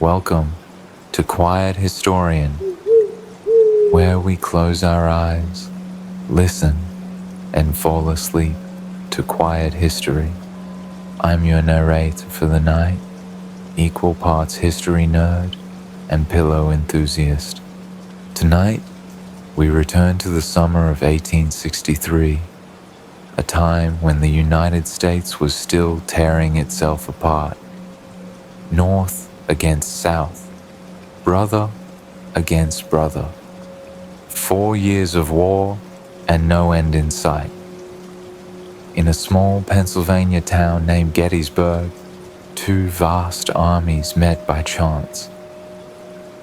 Welcome to Quiet Historian, where we close our eyes, listen, and fall asleep to quiet history. I'm your narrator for the night, equal parts history nerd and pillow enthusiast. Tonight, we return to the summer of 1863, a time when the United States was still tearing itself apart. North against South, brother against brother. 4 years of war and no end in sight. In a small Pennsylvania town named Gettysburg, two vast armies met by chance.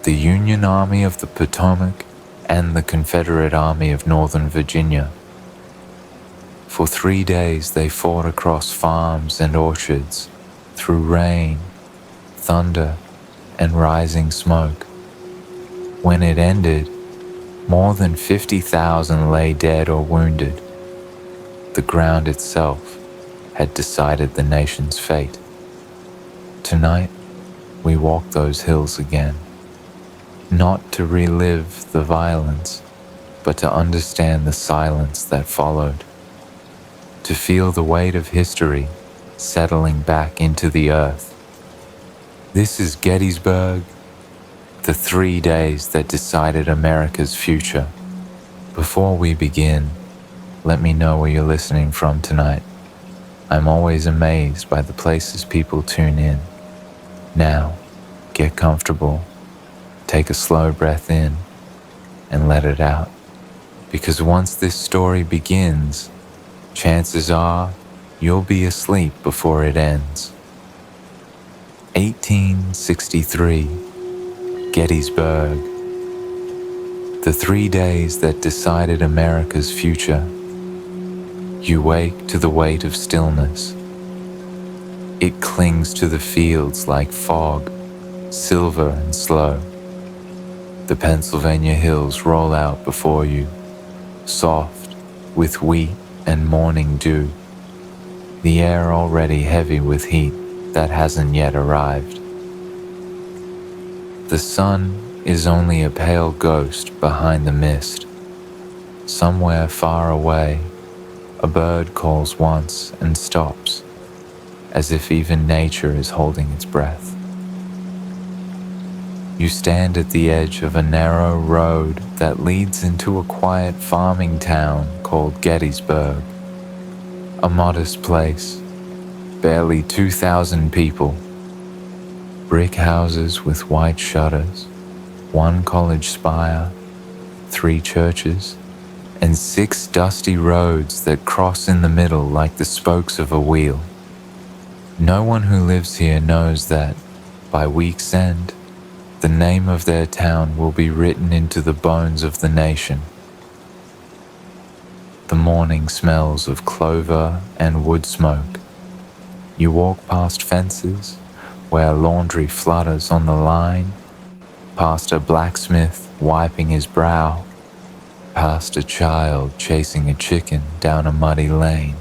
The Union Army of the Potomac and the Confederate Army of Northern Virginia. For 3 days they fought across farms and orchards, through rain, thunder, and rising smoke. When it ended, more than 50,000 lay dead or wounded. The ground itself had decided the nation's fate. Tonight, we walk those hills again, not to relive the violence, but to understand the silence that followed, to feel the weight of history settling back into the earth. This is Gettysburg, the 3 days that decided America's future. Before we begin, let me know where you're listening from tonight. I'm always amazed by the places people tune in. Now, get comfortable, take a slow breath in, and let it out. Because once this story begins, chances are you'll be asleep before it ends. 1863, Gettysburg. The 3 days that decided America's future. You wake to the weight of stillness. It clings to the fields like fog, silver and slow. The Pennsylvania hills roll out before you, soft with wheat and morning dew. The air already heavy with heat that hasn't yet arrived. The sun is only a pale ghost behind the mist. Somewhere far away, a bird calls once and stops, as if even nature is holding its breath. You stand at the edge of a narrow road that leads into a quiet farming town called Gettysburg, a modest place, barely 2,000 people, brick houses with white shutters, 1 college spire, 3 churches, and 6 dusty roads that cross in the middle like the spokes of a wheel. No one who lives here knows that, by week's end, the name of their town will be written into the bones of the nation. The morning smells of clover and wood smoke. You walk past fences where laundry flutters on the line, past a blacksmith wiping his brow, past a child chasing a chicken down a muddy lane.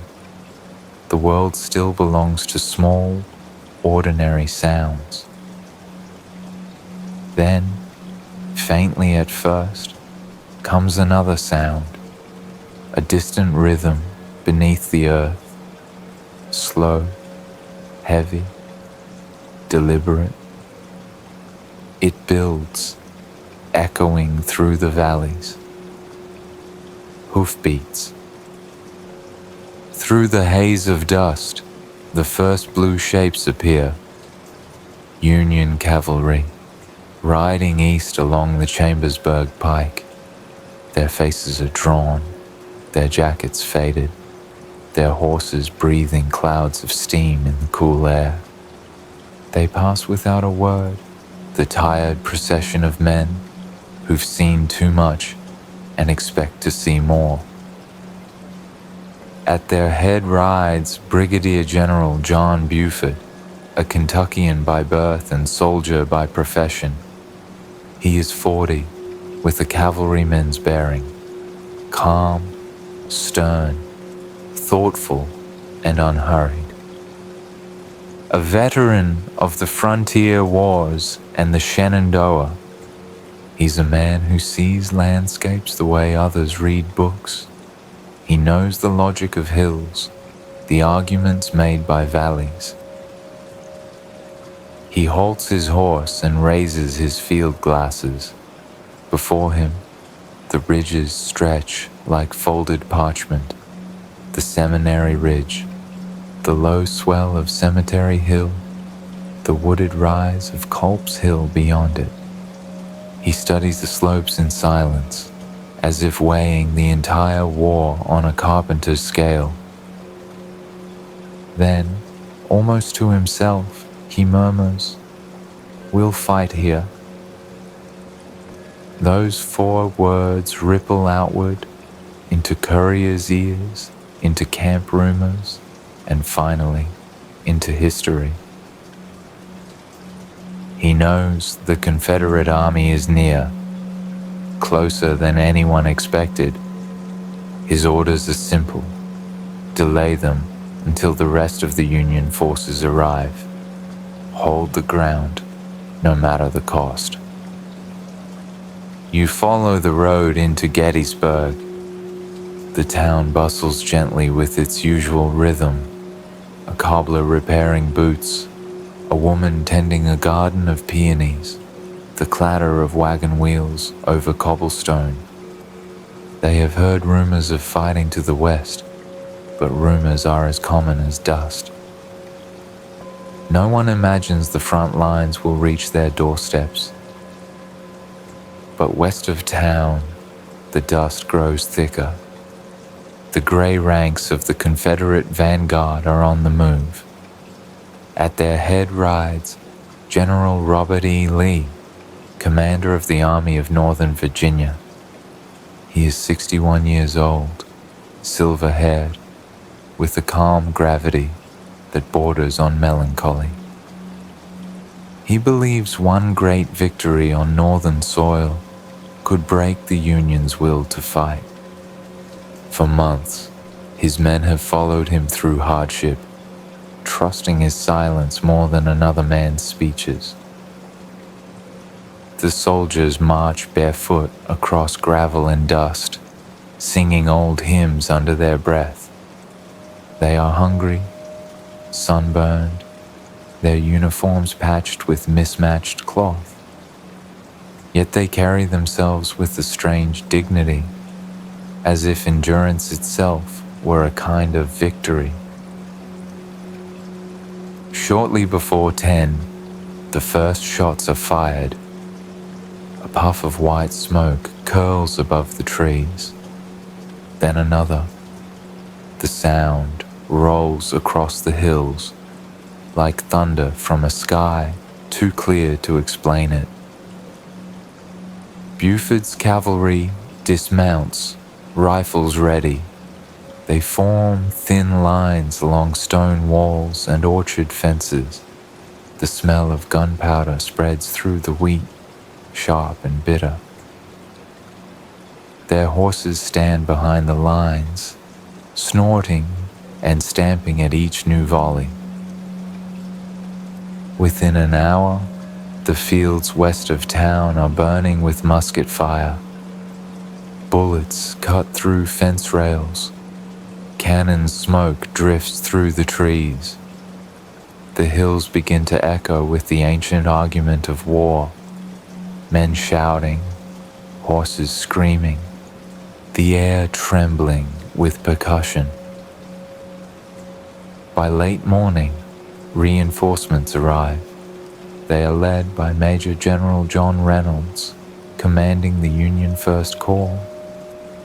The world still belongs to small, ordinary sounds. Then, faintly at first, comes another sound, a distant rhythm beneath the earth, slow, heavy, deliberate. It builds, echoing through the valleys. Hoofbeats. Through the haze of dust, the first blue shapes appear. Union cavalry, riding east along the Chambersburg Pike. Their faces are drawn, their jackets faded, their horses breathing clouds of steam in the cool air. They pass without a word, the tired procession of men who've seen too much and expect to see more. At their head rides Brigadier General John Buford, a Kentuckian by birth and soldier by profession. He is 40, with a cavalryman's bearing, calm, stern, thoughtful, and unhurried. A veteran of the frontier wars And the Shenandoah, he's a man who sees landscapes the way others read books. He knows the logic of hills, the arguments made by valleys. He halts his horse and raises his field glasses. Before him, the ridges stretch like folded parchment. The Seminary Ridge, the low swell of Cemetery Hill, the wooded rise of Culp's Hill beyond it. He studies the slopes in silence, as if weighing the entire war on a carpenter's scale. Then, almost to himself, he murmurs, "We'll fight here." Those 4 words ripple outward into couriers' ears, into camp rumors, and finally, into history. He knows the Confederate army is near, closer than anyone expected. His orders are simple: delay them until the rest of the Union forces arrive. Hold the ground, no matter the cost. You follow the road into Gettysburg. The town bustles gently with its usual rhythm. A cobbler repairing boots, a woman tending a garden of peonies, the clatter of wagon wheels over cobblestone. They have heard rumors of fighting to the west, but rumors are as common as dust. No one imagines the front lines will reach their doorsteps. But west of town, the dust grows thicker. The gray ranks of the Confederate vanguard are on the move. At their head rides General Robert E. Lee, commander of the Army of Northern Virginia. He is 61 years old, silver-haired, with a calm gravity that borders on melancholy. He believes one great victory on Northern soil could break the Union's will to fight. For months, his men have followed him through hardship, trusting his silence more than another man's speeches. The soldiers march barefoot across gravel and dust, singing old hymns under their breath. They are hungry, sunburned, their uniforms patched with mismatched cloth. Yet they carry themselves with a strange dignity, as if endurance itself were a kind of victory. Shortly before 10, the first shots are fired. A puff of white smoke curls above the trees. Then another. The sound rolls across the hills, like thunder from a sky too clear to explain it. Buford's cavalry dismounts, rifles ready. They form thin lines along stone walls and orchard fences. The smell of gunpowder spreads through the wheat, sharp and bitter. Their horses stand behind the lines, snorting and stamping at each new volley. Within an hour, the fields west of town are burning with musket fire. Bullets cut through fence rails. Cannon smoke drifts through the trees. The hills begin to echo with the ancient argument of war. Men shouting, horses screaming, the air trembling with percussion. By late morning, reinforcements arrive. They are led by Major General John Reynolds, commanding the Union First Corps,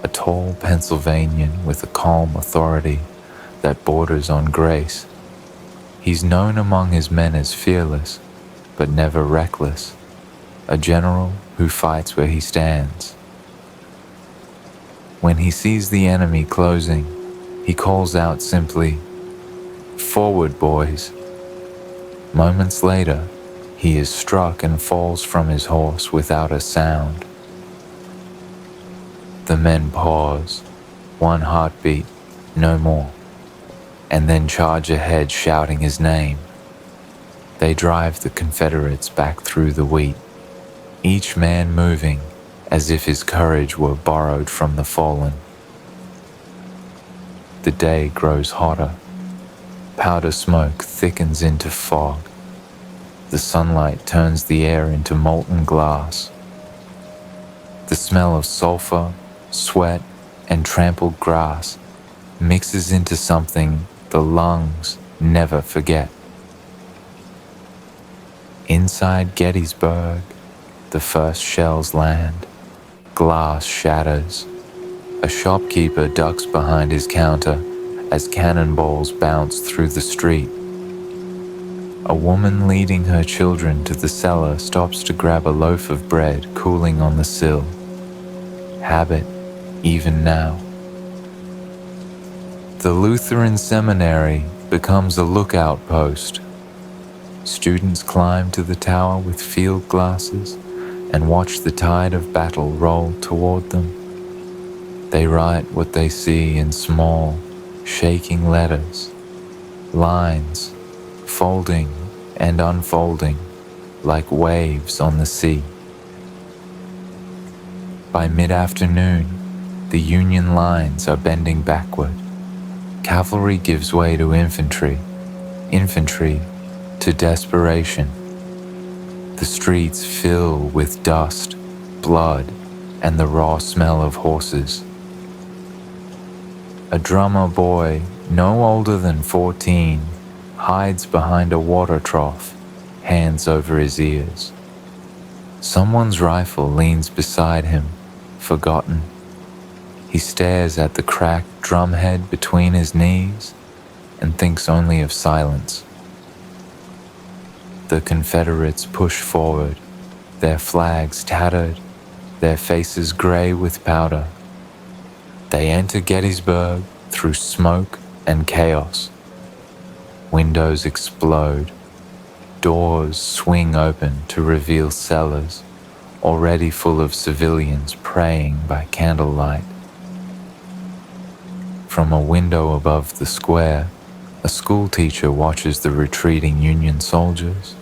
a tall Pennsylvanian with a calm authority that borders on grace. He's known among his men as fearless, but never reckless, a general who fights where he stands. When he sees the enemy closing, he calls out simply, "Forward, boys." Moments later, he is struck and falls from his horse without a sound. The men pause, one heartbeat, no more, and then charge ahead shouting his name. They drive the Confederates back through the wheat, each man moving as if his courage were borrowed from the fallen. The day grows hotter. Powder smoke thickens into fog. The sunlight turns the air into molten glass. The smell of sulfur, sweat, and trampled grass mixes into something the lungs never forget. Inside Gettysburg, the first shells land. Glass shatters. A shopkeeper ducks behind his counter as cannonballs bounce through the street. A woman leading her children to the cellar stops to grab a loaf of bread cooling on the sill. Habit, even now. The Lutheran seminary becomes a lookout post. Students climb to the tower with field glasses and watch the tide of battle roll toward them. They write what they see in small, shaking letters, lines folding and unfolding like waves on the sea. By mid-afternoon, the Union lines are bending backward. Cavalry gives way to infantry, infantry to desperation. The streets fill with dust, blood, and the raw smell of horses. A drummer boy, no older than 14, hides behind a water trough, hands over his ears. Someone's rifle leans beside him, forgotten. He stares at the cracked drumhead between his knees and thinks only of silence. The Confederates push forward, their flags tattered, their faces gray with powder. They enter Gettysburg through smoke and chaos. Windows explode. Doors swing open to reveal cellars, already full of civilians praying by candlelight. From a window above the square, a schoolteacher watches the retreating Union soldiers.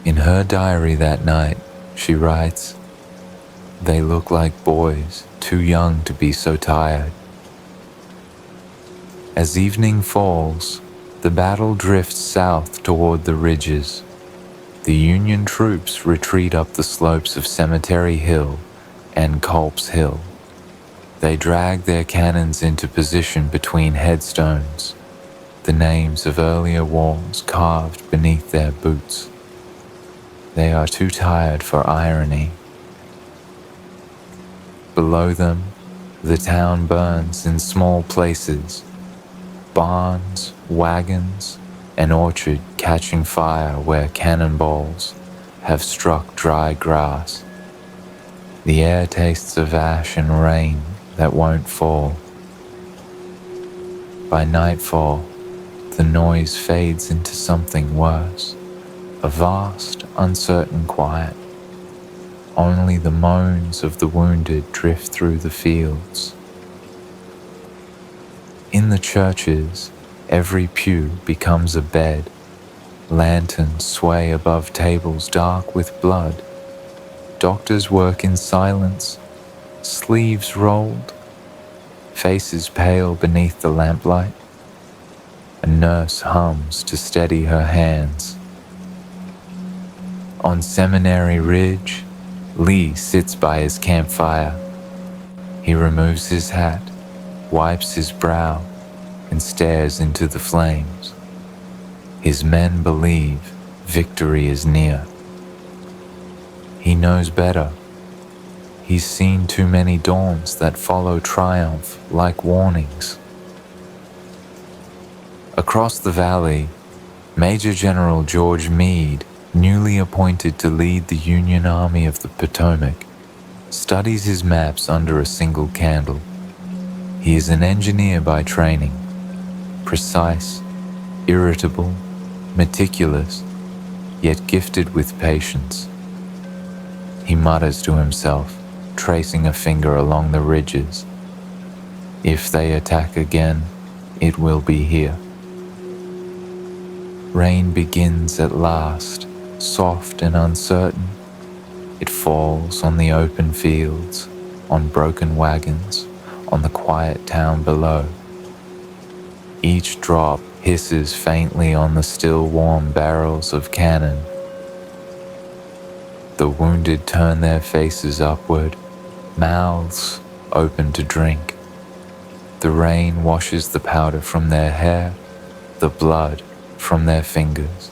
In her diary that night, she writes, "They look like boys, too young to be so tired." As evening falls, the battle drifts south toward the ridges. The Union troops retreat up the slopes of Cemetery Hill and Culp's Hill. They drag their cannons into position between headstones, the names of earlier wars carved beneath their boots. They are too tired for irony. Below them, the town burns in small places, barns, wagons, an orchard catching fire where cannonballs have struck dry grass. The air tastes of ash and rain that won't fall. By nightfall, the noise fades into something worse, a vast, uncertain quiet. Only the moans of the wounded drift through the fields. In the churches, every pew becomes a bed. Lanterns sway above tables dark with blood. Doctors work in silence, sleeves rolled, faces pale beneath the lamplight. A nurse hums to steady her hands. On Seminary Ridge, Lee sits by his campfire. He removes his hat, wipes his brow, and stares into the flames. His men believe victory is near. He knows better. He's seen too many dawns that follow triumph like warnings. Across the valley, Major General George Meade, newly appointed to lead the Union Army of the Potomac, studies his maps under a single candle. He is an engineer by training, precise, irritable, meticulous, yet gifted with patience. He mutters to himself, tracing a finger along the ridges. If they attack again, it will be here. Rain begins at last, soft and uncertain. It falls on the open fields, on broken wagons, on the quiet town below. Each drop hisses faintly on the still warm barrels of cannon. The wounded turn their faces upward, mouths open to drink. The rain washes the powder from their hair, the blood from their fingers.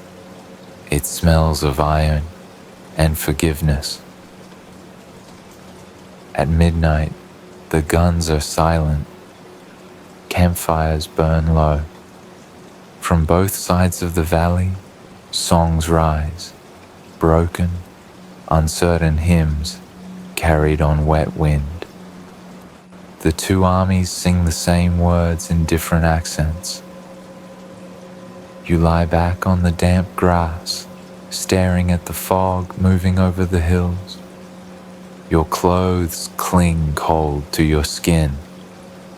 It smells of iron and forgiveness. At midnight, the guns are silent. Campfires burn low. From both sides of the valley, songs rise, broken, uncertain hymns carried on wet wind. The two armies sing the same words in different accents. You lie back on the damp grass, staring at the fog moving over the hills. Your clothes cling cold to your skin.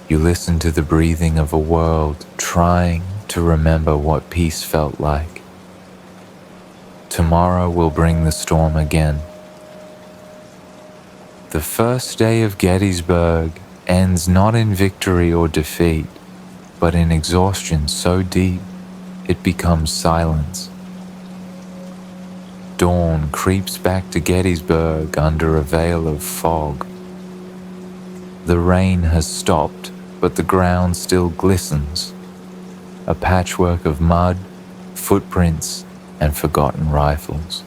You listen to the breathing of a world trying to remember what peace felt like. Tomorrow will bring the storm again. The first day of Gettysburg ends not in victory or defeat, but in exhaustion so deep it becomes silence. Dawn creeps back to Gettysburg under a veil of fog. The rain has stopped, but the ground still glistens. A patchwork of mud, footprints, and forgotten rifles.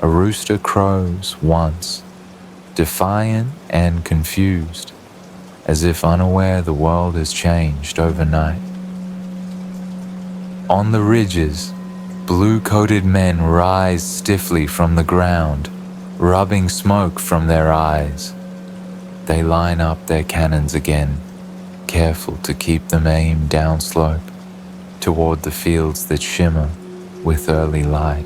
A rooster crows once, defiant and confused, as if unaware the world has changed overnight. On the ridges, blue-coated men rise stiffly from the ground, rubbing smoke from their eyes. They line up their cannons again, careful to keep them aimed downslope, toward the fields that shimmer with early light.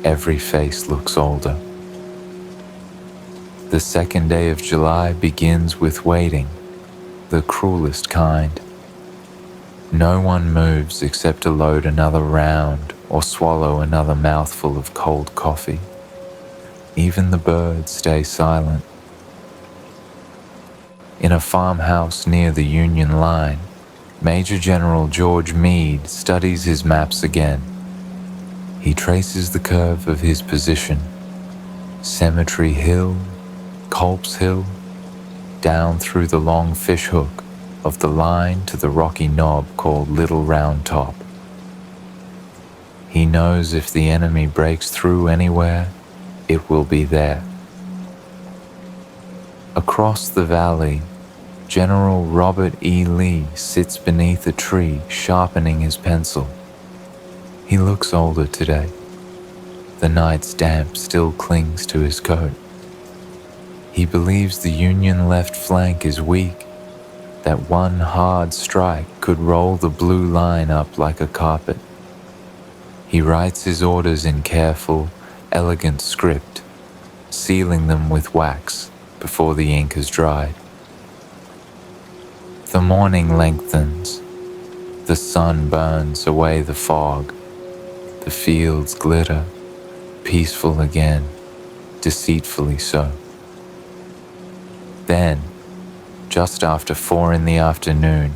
Every face looks older. The second day of July begins with waiting, the cruelest kind. No one moves except to load another round or swallow another mouthful of cold coffee. Even the birds stay silent. In a farmhouse near the Union line, Major General George Meade studies his maps again. He traces the curve of his position. Cemetery Hill, Culp's Hill, down through the long fishhook of the line to the rocky knob called Little Round Top. He knows if the enemy breaks through anywhere, it will be there. Across the valley, General Robert E. Lee sits beneath a tree sharpening his pencil. He looks older today. The night's damp still clings to his coat. He believes the Union left flank is weak, that one hard strike could roll the blue line up like a carpet. He writes his orders in careful, elegant script, sealing them with wax before the ink has dried. The morning lengthens. The sun burns away the fog. The fields glitter, peaceful again, deceitfully so. Then, just after 4 in the afternoon,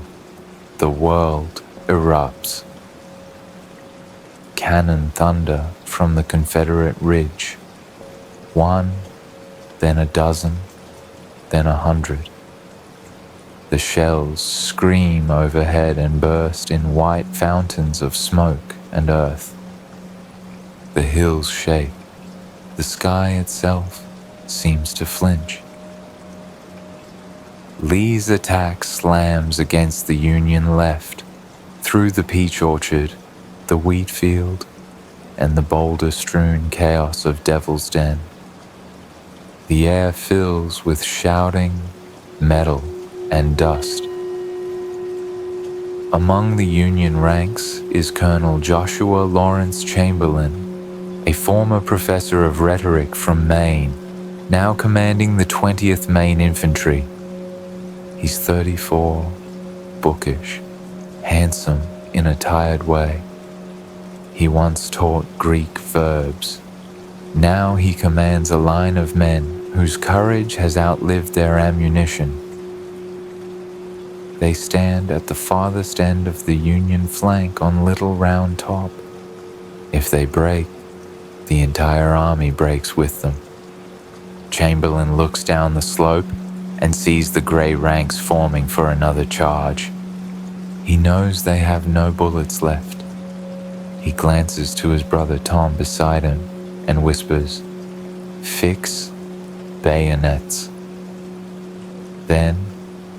the world erupts. Cannon thunder from the Confederate ridge. 1, then a dozen, then 100. The shells scream overhead and burst in white fountains of smoke and earth. The hills shake. The sky itself seems to flinch. Lee's attack slams against the Union left, through the peach orchard, the wheat field, and the boulder-strewn chaos of Devil's Den. The air fills with shouting, metal, and dust. Among the Union ranks is Colonel Joshua Lawrence Chamberlain, a former professor of rhetoric from Maine, now commanding the 20th Maine Infantry. He's 34, bookish, handsome in a tired way, He once taught Greek verbs. Now he commands a line of men whose courage has outlived their ammunition. They stand at the farthest end of the Union flank on Little Round Top. If they break, the entire army breaks with them. Chamberlain looks down the slope and sees the grey ranks forming for another charge. He knows they have no bullets left. He glances to his brother Tom beside him and whispers, "Fix bayonets." Then,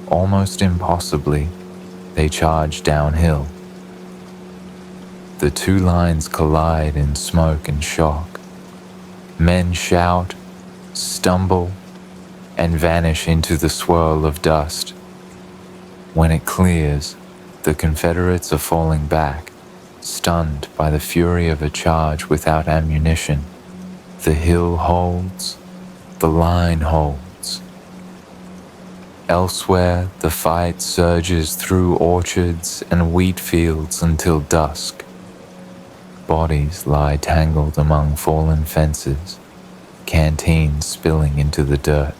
almost impossibly, they charge downhill. The two lines collide in smoke and shock. Men shout, stumble, and vanish into the swirl of dust. When it clears, the Confederates are falling back, stunned by the fury of a charge without ammunition. The hill holds, the line holds. Elsewhere, the fight surges through orchards and wheat fields until dusk. Bodies lie tangled among fallen fences, canteens spilling into the dirt.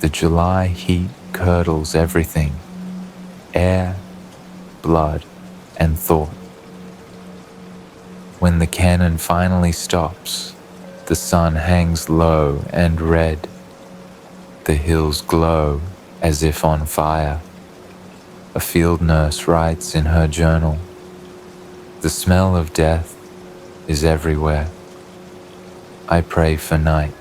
The July heat curdles everything: air, blood, and thought. When the cannon finally stops, the sun hangs low and red. The hills glow as if on fire. A field nurse writes in her journal, "The smell of death is everywhere. I pray for night."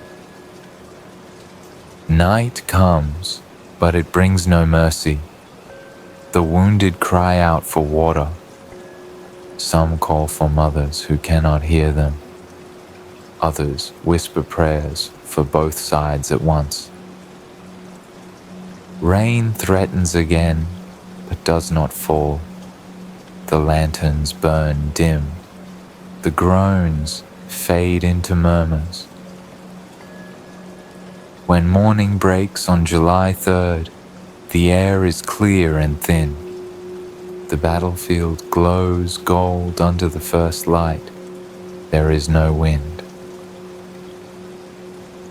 Night comes, but it brings no mercy. The wounded cry out for water. Some call for mothers who cannot hear them. Others whisper prayers for both sides at once. Rain threatens again, but does not fall. The lanterns burn dim. The groans fade into murmurs. When morning breaks on July 3rd, the air is clear and thin. The battlefield glows gold under the first light. There is no wind.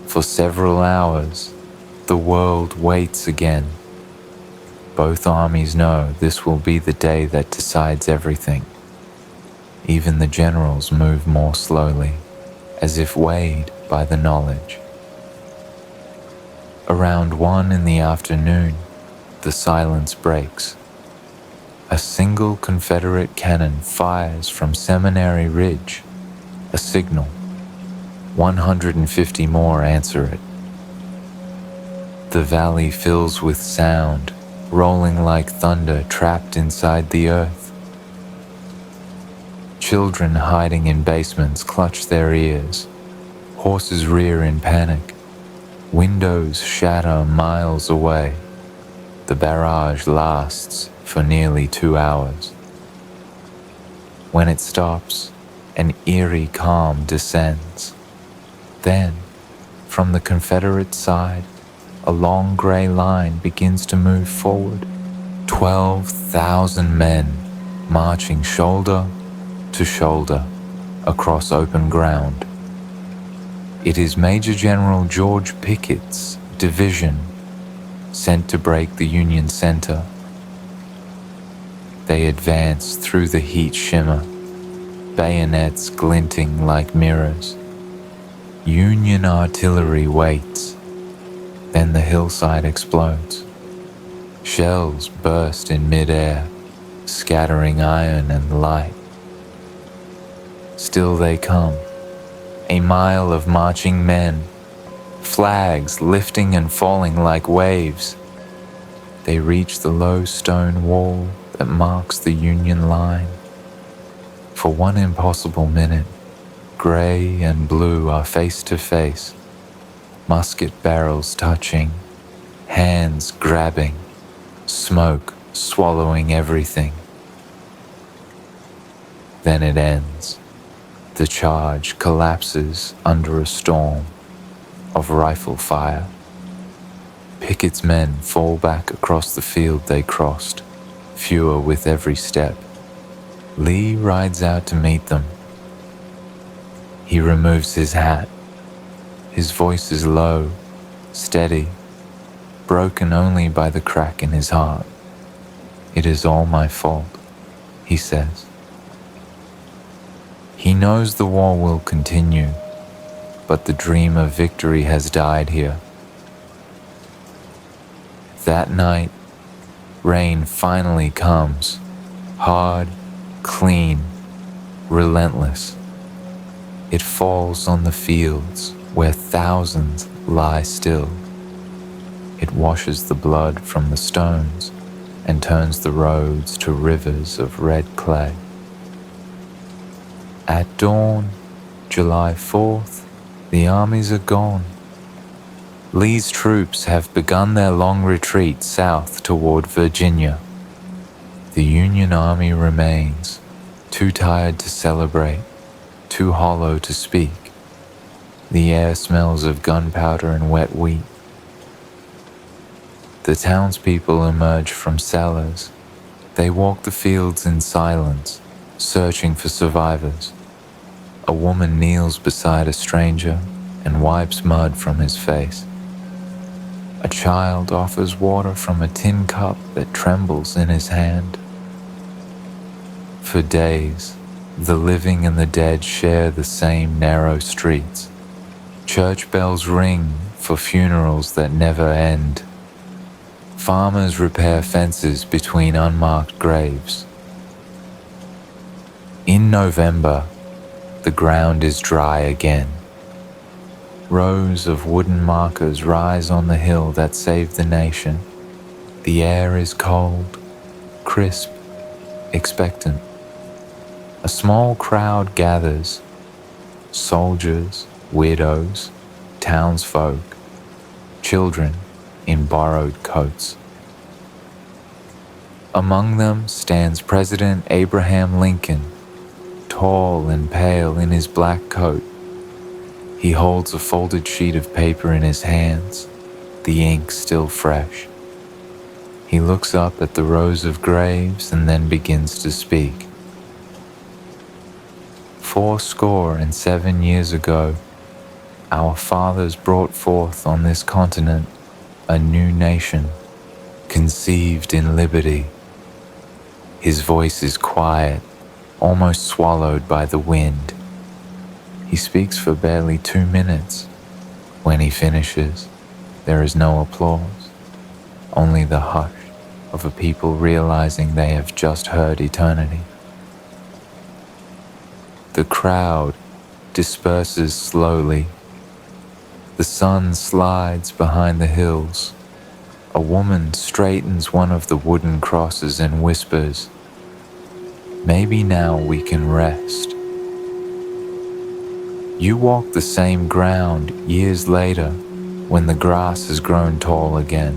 For several hours, the world waits again. Both armies know this will be the day that decides everything. Even the generals move more slowly, as if weighed by the knowledge. Around 1 in the afternoon, the silence breaks. A single Confederate cannon fires from Seminary Ridge, a signal. 150 more answer it. The valley fills with sound, rolling like thunder trapped inside the earth. Children hiding in basements clutch their ears. Horses rear in panic. Windows shatter miles away. The barrage lasts for nearly 2 hours. When it stops, an eerie calm descends. Then, from the Confederate side, a long gray line begins to move forward. 12,000 men marching shoulder to shoulder across open ground. It is Major General George Pickett's division sent to break the Union center. They advance through the heat shimmer, bayonets glinting like mirrors. Union artillery waits. Then the hillside explodes. Shells burst in mid-air, scattering iron and light. Still they come, a mile of marching men, flags lifting and falling like waves. They reach the low stone wall that marks the Union line. For one impossible minute, gray and blue are face to face, musket barrels touching, hands grabbing, smoke swallowing everything. Then it ends. The charge collapses under a storm of rifle fire. Pickett's men fall back across the field they crossed, fewer with every step. Lee rides out to meet them. He removes his hat. His voice is low, steady, broken only by the crack in his heart. "It is all my fault," he says. He knows the war will continue, but the dream of victory has died here. That night, rain finally comes, hard, clean, relentless. It falls on the fields where thousands lie still. It washes the blood from the stones and turns the roads to rivers of red clay. At dawn, July 4th, the armies are gone. Lee's troops have begun their long retreat south toward Virginia. The Union Army remains, too tired to celebrate, too hollow to speak. The air smells of gunpowder and wet wheat. The townspeople emerge from cellars. They walk the fields in silence, searching for survivors. A woman kneels beside a stranger and wipes mud from his face. A child offers water from a tin cup that trembles in his hand. For days, the living and the dead share the same narrow streets. Church bells ring for funerals that never end. Farmers repair fences between unmarked graves. In November, the ground is dry again. Rows of wooden markers rise on the hill that saved the nation. The air is cold, crisp, expectant. A small crowd gathers. Soldiers, widows, townsfolk, children in borrowed coats. Among them stands President Abraham Lincoln, tall and pale in his black coat. He holds a folded sheet of paper in his hands, the ink still fresh. He looks up at the rows of graves and then begins to speak. 77 years ago, our fathers brought forth on this continent a new nation, conceived in liberty. His voice is quiet, almost swallowed by the wind. He speaks for barely 2 minutes. When he finishes, there is no applause, only the hush of a people realizing they have just heard eternity. The crowd disperses slowly. The sun slides behind the hills. A woman straightens one of the wooden crosses and whispers, "Maybe now we can rest." You walk the same ground years later when the grass has grown tall again.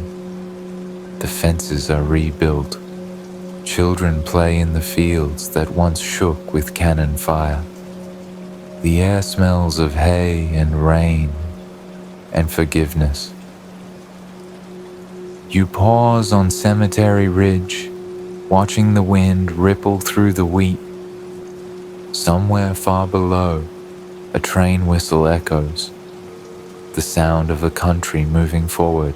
The fences are rebuilt. Children play in the fields that once shook with cannon fire. The air smells of hay and rain and forgiveness. You pause on Cemetery Ridge, watching the wind ripple through the wheat. Somewhere far below, a train whistle echoes, the sound of a country moving forward,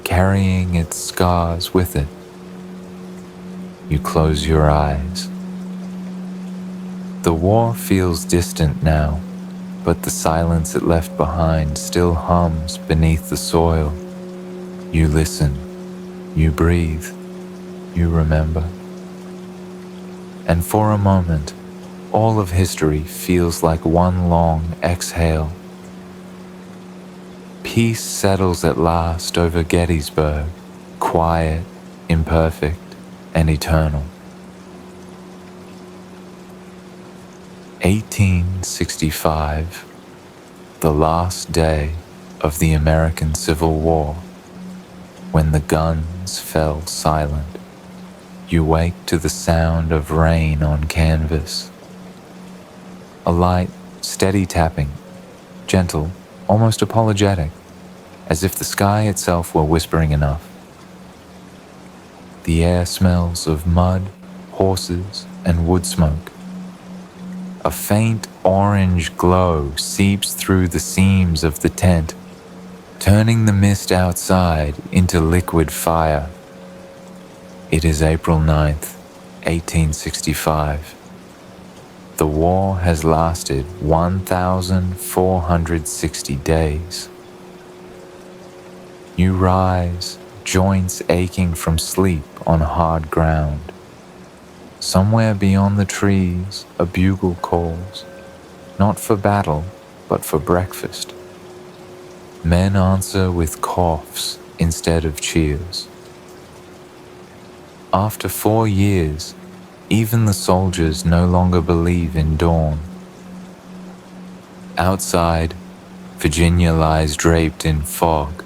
carrying its scars with it. You close your eyes. The war feels distant now, but the silence it left behind still hums beneath the soil. You listen, you breathe, you remember. And for a moment, all of history feels like one long exhale. Peace settles at last over Gettysburg, quiet, imperfect, and eternal. 1865, the last day of the American Civil War, when the guns fell silent. You wake to the sound of rain on canvas. A light, steady tapping, gentle, almost apologetic, as if the sky itself were whispering enough. The air smells of mud, horses, and wood smoke. A faint orange glow seeps through the seams of the tent, turning the mist outside into liquid fire. It is April 9th, 1865. The war has lasted 1,460 days. You rise, joints aching from sleep on hard ground. Somewhere beyond the trees, a bugle calls, not for battle, but for breakfast. Men answer with coughs instead of cheers. After 4 years, even the soldiers no longer believe in dawn. Outside, Virginia lies draped in fog.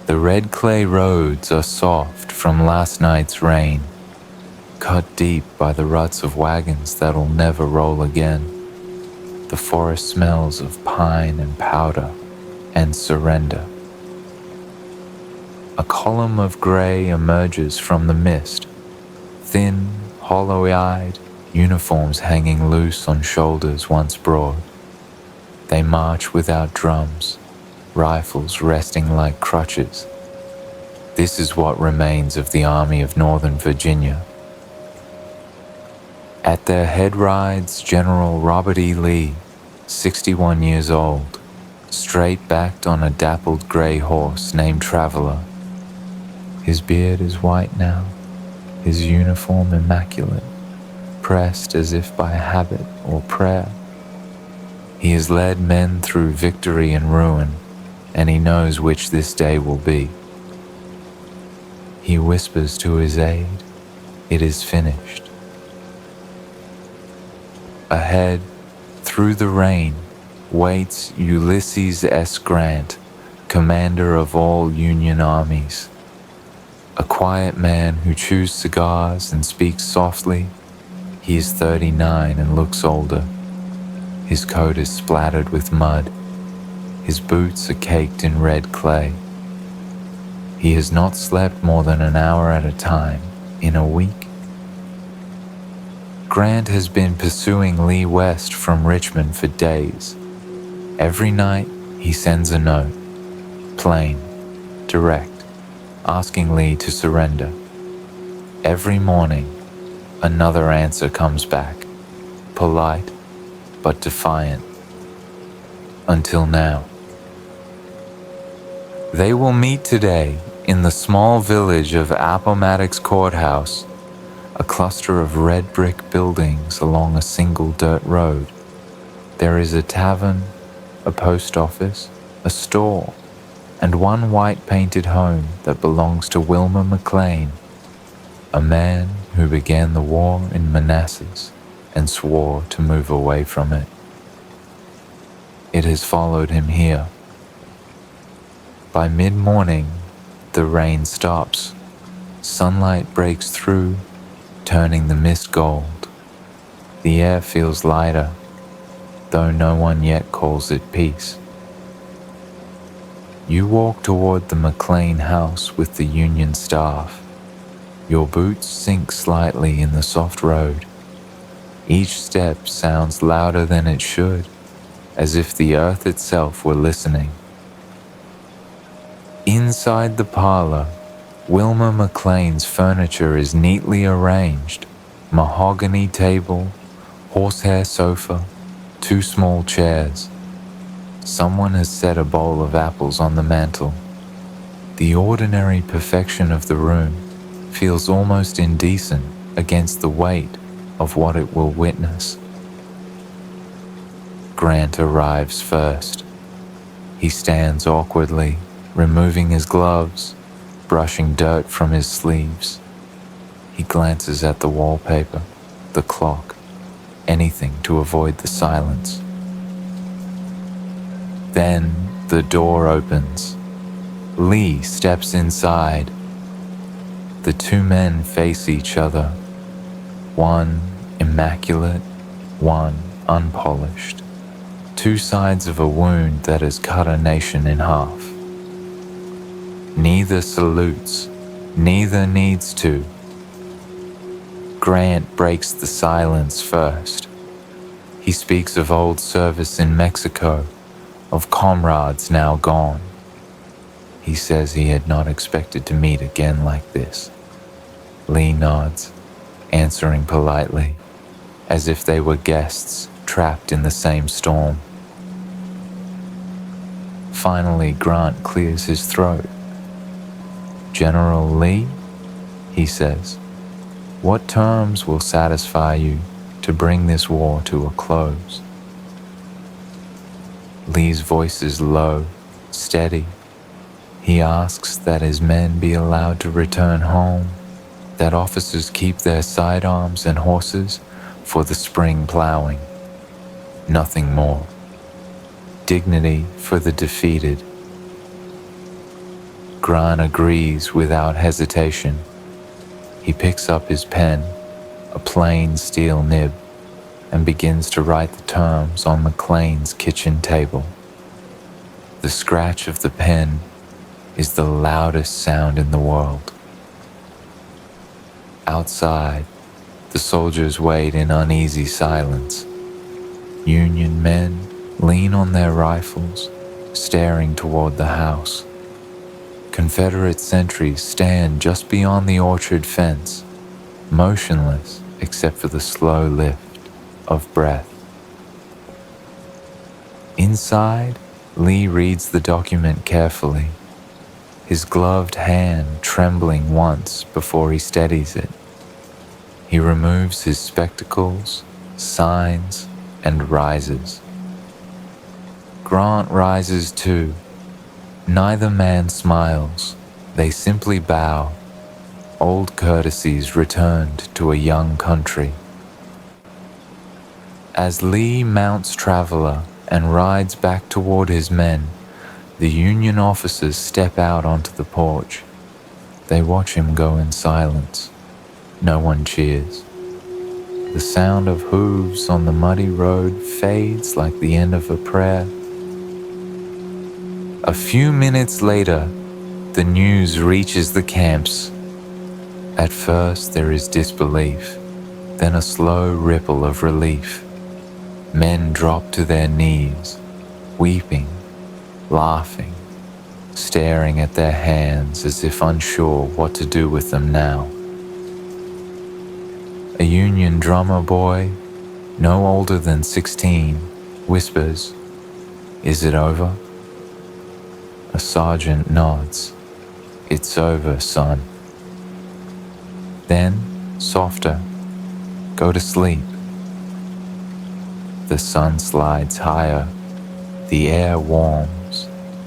The red clay roads are soft from last night's rain, cut deep by the ruts of wagons that'll never roll again. The forest smells of pine and powder and surrender. A column of gray emerges from the mist, thin, hollow-eyed, uniforms hanging loose on shoulders once broad. They march without drums, rifles resting like crutches. This is what remains of the Army of Northern Virginia. At their head rides General Robert E. Lee, 61 years old, straight-backed on a dappled gray horse named Traveler. His beard is white now, his uniform immaculate, pressed as if by habit or prayer. He has led men through victory and ruin, and he knows which this day will be. He whispers to his aide, "It is finished." Ahead, through the rain, waits Ulysses S. Grant, commander of all Union armies. A quiet man who chews cigars and speaks softly. He is 39 and looks older. His coat is splattered with mud. His boots are caked in red clay. He has not slept more than an hour at a time in a week. Grant has been pursuing Lee west from Richmond for days. Every night he sends a note, plain, direct, asking Lee to surrender. Every morning, another answer comes back, polite but defiant. Until now. They will meet today in the small village of Appomattox Courthouse, a cluster of red brick buildings along a single dirt road. There is a tavern, a post office, a store, and one white-painted home that belongs to Wilmer McLean, a man who began the war in Manassas and swore to move away from it. It has followed him here. By mid-morning, the rain stops. Sunlight breaks through, turning the mist gold. The air feels lighter, though no one yet calls it peace. You walk toward the McLean house with the Union staff. Your boots sink slightly in the soft road. Each step sounds louder than it should, as if the earth itself were listening. Inside the parlor, Wilmer McLean's furniture is neatly arranged. Mahogany table, horsehair sofa, 2 small chairs. Someone has set a bowl of apples on the mantel. The ordinary perfection of the room feels almost indecent against the weight of what it will witness. Grant arrives first. He stands awkwardly, removing his gloves, brushing dirt from his sleeves. He glances at the wallpaper, the clock, anything to avoid the silence. Then the door opens. Lee steps inside. The 2 men face each other, one immaculate, one unpolished. 2 sides of a wound that has cut a nation in half. Neither salutes, neither needs to. Grant breaks the silence first. He speaks of old service in Mexico, of comrades now gone. He says he had not expected to meet again like this. Lee nods, answering politely, as if they were guests trapped in the same storm. Finally, Grant clears his throat. "General Lee," he says, "what terms will satisfy you to bring this war to a close?" Lee's voice is low, steady. He asks that his men be allowed to return home, that officers keep their sidearms and horses for the spring plowing. Nothing more. Dignity for the defeated. Grant agrees without hesitation. He picks up his pen, a plain steel nib, and begins to write the terms on McLean's kitchen table. The scratch of the pen is the loudest sound in the world. Outside, the soldiers wait in uneasy silence. Union men lean on their rifles, staring toward the house. Confederate sentries stand just beyond the orchard fence, motionless except for the slow lift of breath. Inside, Lee reads the document carefully, his gloved hand trembling once before he steadies it. He removes his spectacles, signs, and rises. Grant rises too. Neither man smiles. They simply bow. Old courtesies returned to a young country. As Lee mounts Traveler and rides back toward his men, the Union officers step out onto the porch. They watch him go in silence. No one cheers. The sound of hooves on the muddy road fades like the end of a prayer. A few minutes later, the news reaches the camps. At first there is disbelief, then a slow ripple of relief. Men drop to their knees, weeping, laughing, staring at their hands as if unsure what to do with them now. A Union drummer boy, no older than 16, whispers, "Is it over?" A sergeant nods. "It's over, son." Then, softer, "Go to sleep." The sun slides higher. The air warms.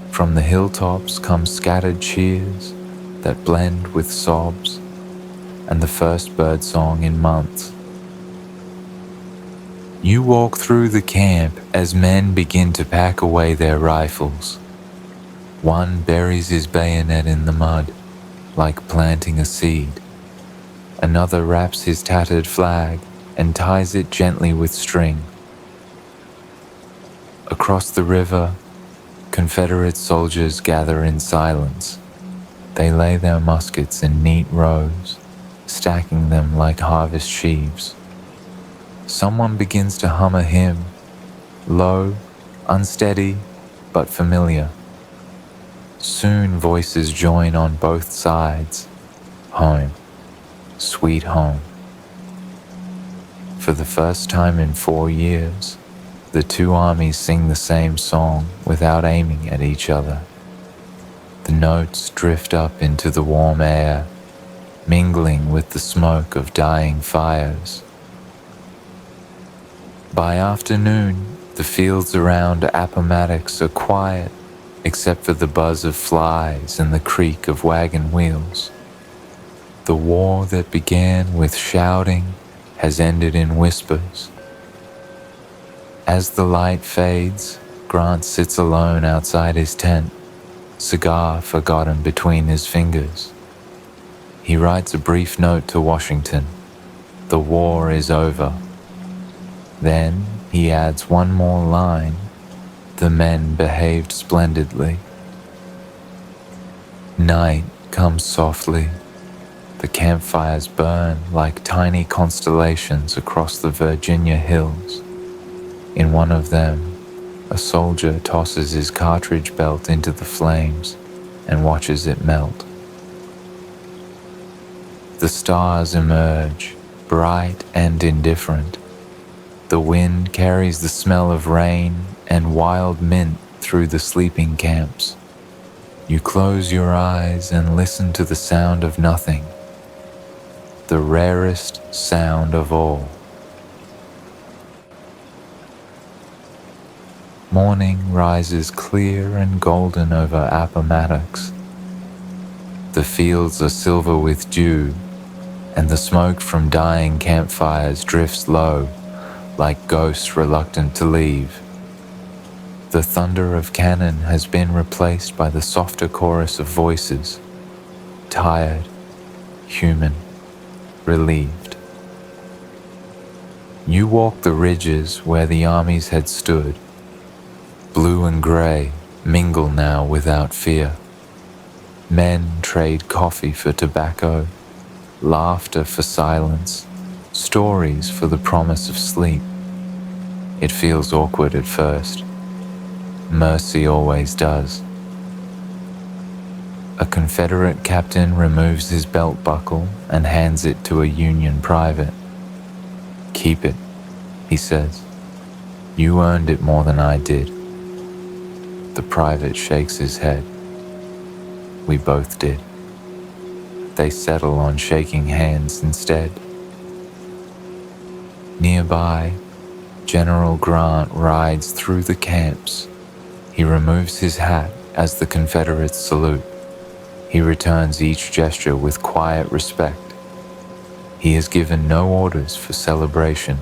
From the hilltops come scattered cheers that blend with sobs, and the first birdsong in months. You walk through the camp as men begin to pack away their rifles. One buries his bayonet in the mud, like planting a seed. Another wraps his tattered flag and ties it gently with string. Across the river, Confederate soldiers gather in silence. They lay their muskets in neat rows, stacking them like harvest sheaves. Someone begins to hum a hymn, low, unsteady, but familiar. Soon voices join on both sides. Home, sweet home. For the first time in 4 years, the two armies sing the same song without aiming at each other. The notes drift up into the warm air, mingling with the smoke of dying fires. By afternoon, the fields around Appomattox are quiet, except for the buzz of flies and the creak of wagon wheels. The war that began with shouting has ended in whispers. As the light fades, Grant sits alone outside his tent, cigar forgotten between his fingers. He writes a brief note to Washington. The war is over. Then he adds one more line. The men behaved splendidly. Night comes softly. The campfires burn like tiny constellations across the Virginia hills. In one of them, a soldier tosses his cartridge belt into the flames and watches it melt. The stars emerge, bright and indifferent. The wind carries the smell of rain and wild mint through the sleeping camps. You close your eyes and listen to the sound of nothing, the rarest sound of all. Morning rises clear and golden over Appomattox. The fields are silver with dew, and the smoke from dying campfires drifts low like ghosts reluctant to leave. The thunder of cannon has been replaced by the softer chorus of voices, tired, human, relieved. You walk the ridges where the armies had stood. Blue and gray mingle now without fear. Men trade coffee for tobacco, laughter for silence, stories for the promise of sleep. It feels awkward at first. Mercy always does. A Confederate captain removes his belt buckle and hands it to a Union private. "Keep it," he says. "You earned it more than I did." The private shakes his head. "We both did." They settle on shaking hands instead. Nearby, General Grant rides through the camps. He removes his hat as the Confederates salute. He returns each gesture with quiet respect. He has given no orders for celebration.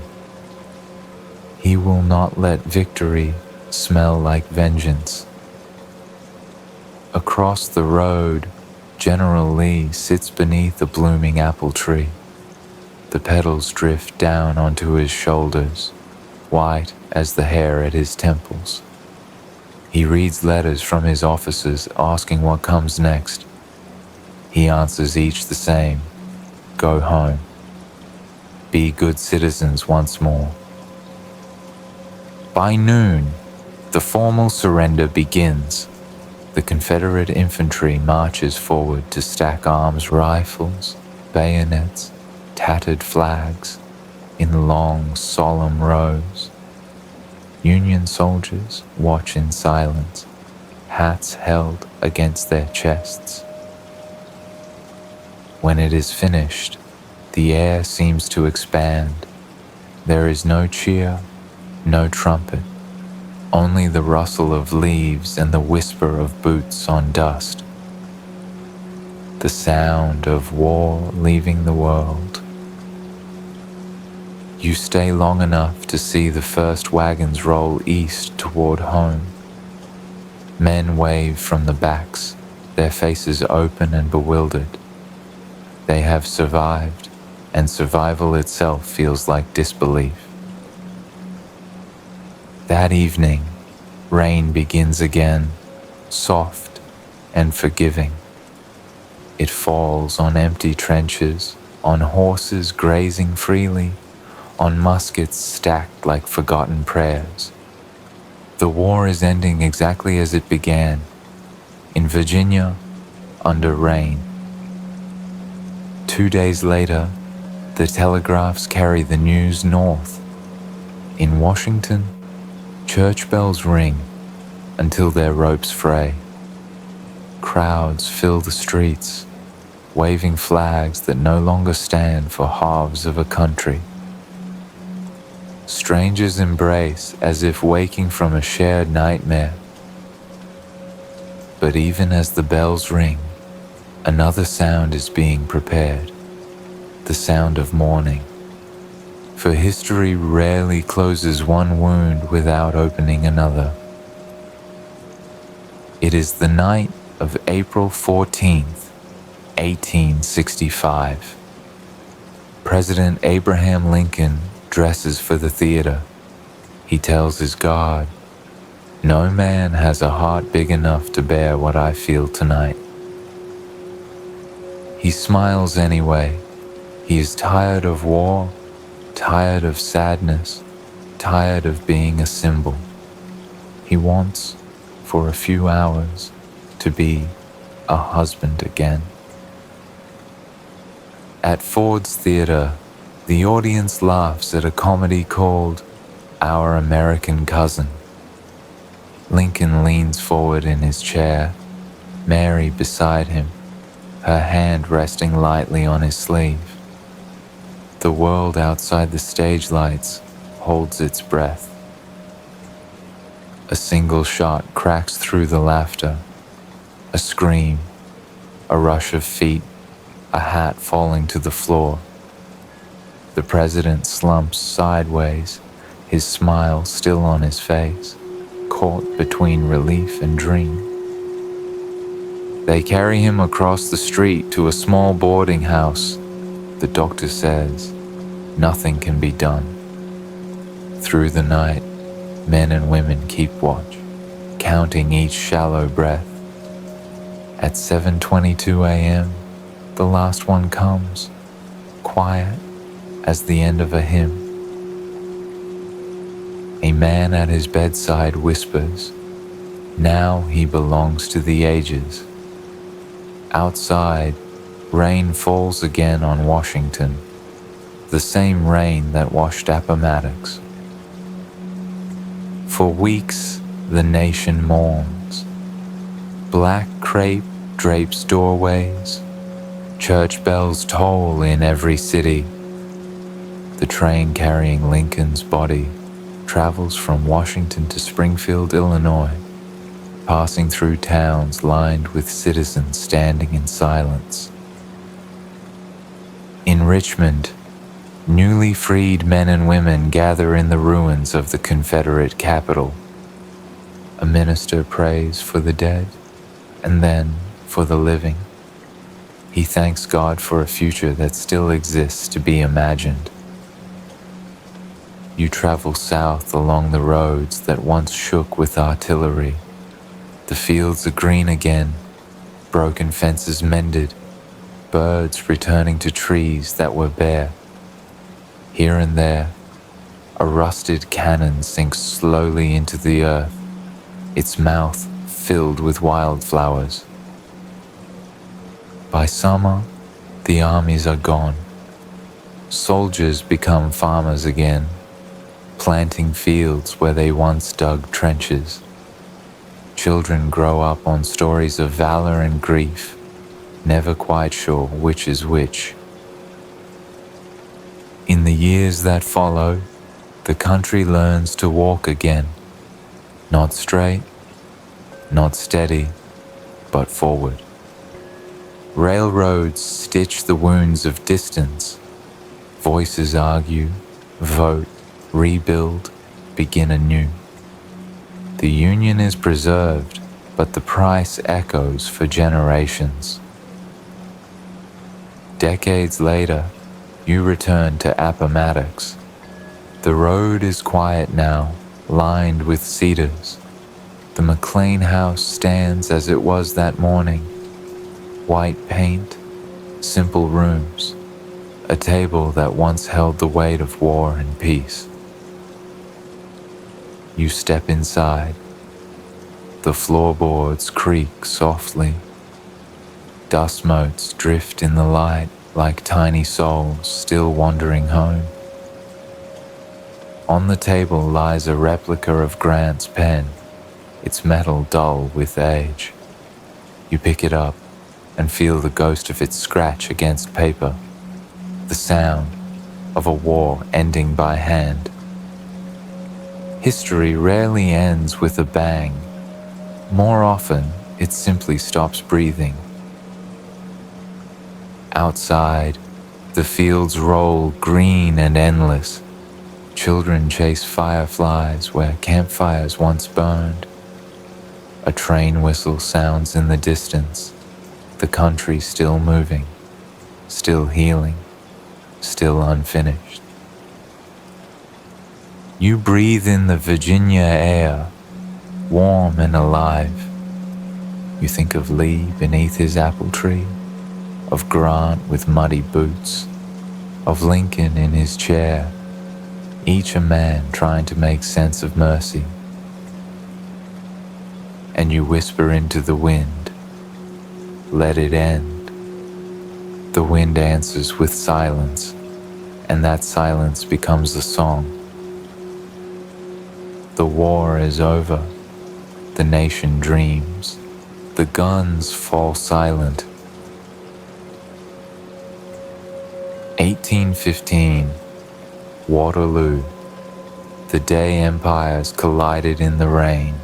He will not let victory smell like vengeance. Across the road, General Lee sits beneath a blooming apple tree. The petals drift down onto his shoulders, white as the hair at his temples. He reads letters from his officers asking what comes next. He answers each the same: go home. Be good citizens once more. By noon, the formal surrender begins. The Confederate infantry marches forward to stack arms, rifles, bayonets, tattered flags, in long, solemn rows. Union soldiers watch in silence, hats held against their chests. When it is finished, the air seems to expand. There is no cheer, no trumpet, only the rustle of leaves and the whisper of boots on dust. The sound of war leaving the world. You stay long enough to see the first wagons roll east toward home. Men wave from the backs, their faces open and bewildered. They have survived, and survival itself feels like disbelief. That evening, rain begins again, soft and forgiving. It falls on empty trenches, on horses grazing freely, on muskets stacked like forgotten prayers. The war is ending exactly as it began, in Virginia, under rain. 2 days later, the telegraphs carry the news north. In Washington, church bells ring until their ropes fray. Crowds fill the streets, waving flags that no longer stand for halves of a country. Strangers embrace as if waking from a shared nightmare. But even as the bells ring, another sound is being prepared, the sound of mourning. For history rarely closes one wound without opening another. It is the night of April 14th, 1865. President Abraham Lincoln dresses for the theater. He tells his guard, "No man has a heart big enough to bear what I feel tonight." He smiles anyway. He is tired of war, tired of sadness, tired of being a symbol. He wants, for a few hours, to be a husband again. At Ford's Theater, the audience laughs at a comedy called Our American Cousin. Lincoln leans forward in his chair, Mary beside him, her hand resting lightly on his sleeve. The world outside the stage lights holds its breath. A single shot cracks through the laughter, a scream, a rush of feet, a hat falling to the floor. The president slumps sideways, his smile still on his face, caught between relief and dream. They carry him across the street to a small boarding house. The doctor says, nothing can be done. Through the night, men and women keep watch, counting each shallow breath. At 7:22 a.m., the last one comes, quiet as the end of a hymn. A man at his bedside whispers, now he belongs to the ages. Outside, rain falls again on Washington, the same rain that washed Appomattox. For weeks, the nation mourns. Black crape drapes doorways. Church bells toll in every city. The train carrying Lincoln's body travels from Washington to Springfield, Illinois, passing through towns lined with citizens standing in silence. In Richmond, newly freed men and women gather in the ruins of the Confederate capital. A minister prays for the dead and then for the living. He thanks God for a future that still exists to be imagined. You travel south along the roads that once shook with artillery. The fields are green again, broken fences mended, birds returning to trees that were bare. Here and there, a rusted cannon sinks slowly into the earth, its mouth filled with wildflowers. By summer, the armies are gone. Soldiers become farmers again, planting fields where they once dug trenches. Children grow up on stories of valor and grief, never quite sure which is which. In the years that follow, the country learns to walk again, not straight, not steady, but forward. Railroads stitch the wounds of distance. Voices argue, vote, rebuild, begin anew. The Union is preserved, but the price echoes for generations. Decades later, you return to Appomattox. The road is quiet now, lined with cedars. The McLean house stands as it was that morning. White paint, simple rooms, a table that once held the weight of war and peace. You step inside. The floorboards creak softly. Dust motes drift in the light like tiny souls still wandering home. On the table lies a replica of Grant's pen, its metal dull with age. You pick it up and feel the ghost of its scratch against paper, the sound of a war ending by hand. History rarely ends with a bang. More often, it simply stops breathing. Outside, the fields roll green and endless. Children chase fireflies where campfires once burned. A train whistle sounds in the distance. The country still moving, still healing, still unfinished. You breathe in the Virginia air, warm and alive. You think of Lee beneath his apple tree, of Grant with muddy boots, of Lincoln in his chair, each a man trying to make sense of mercy. And you whisper into the wind, "Let it end." The wind answers with silence, and that silence becomes a song. The war is over, the nation dreams, the guns fall silent. 1815, Waterloo, the day empires collided in the rain.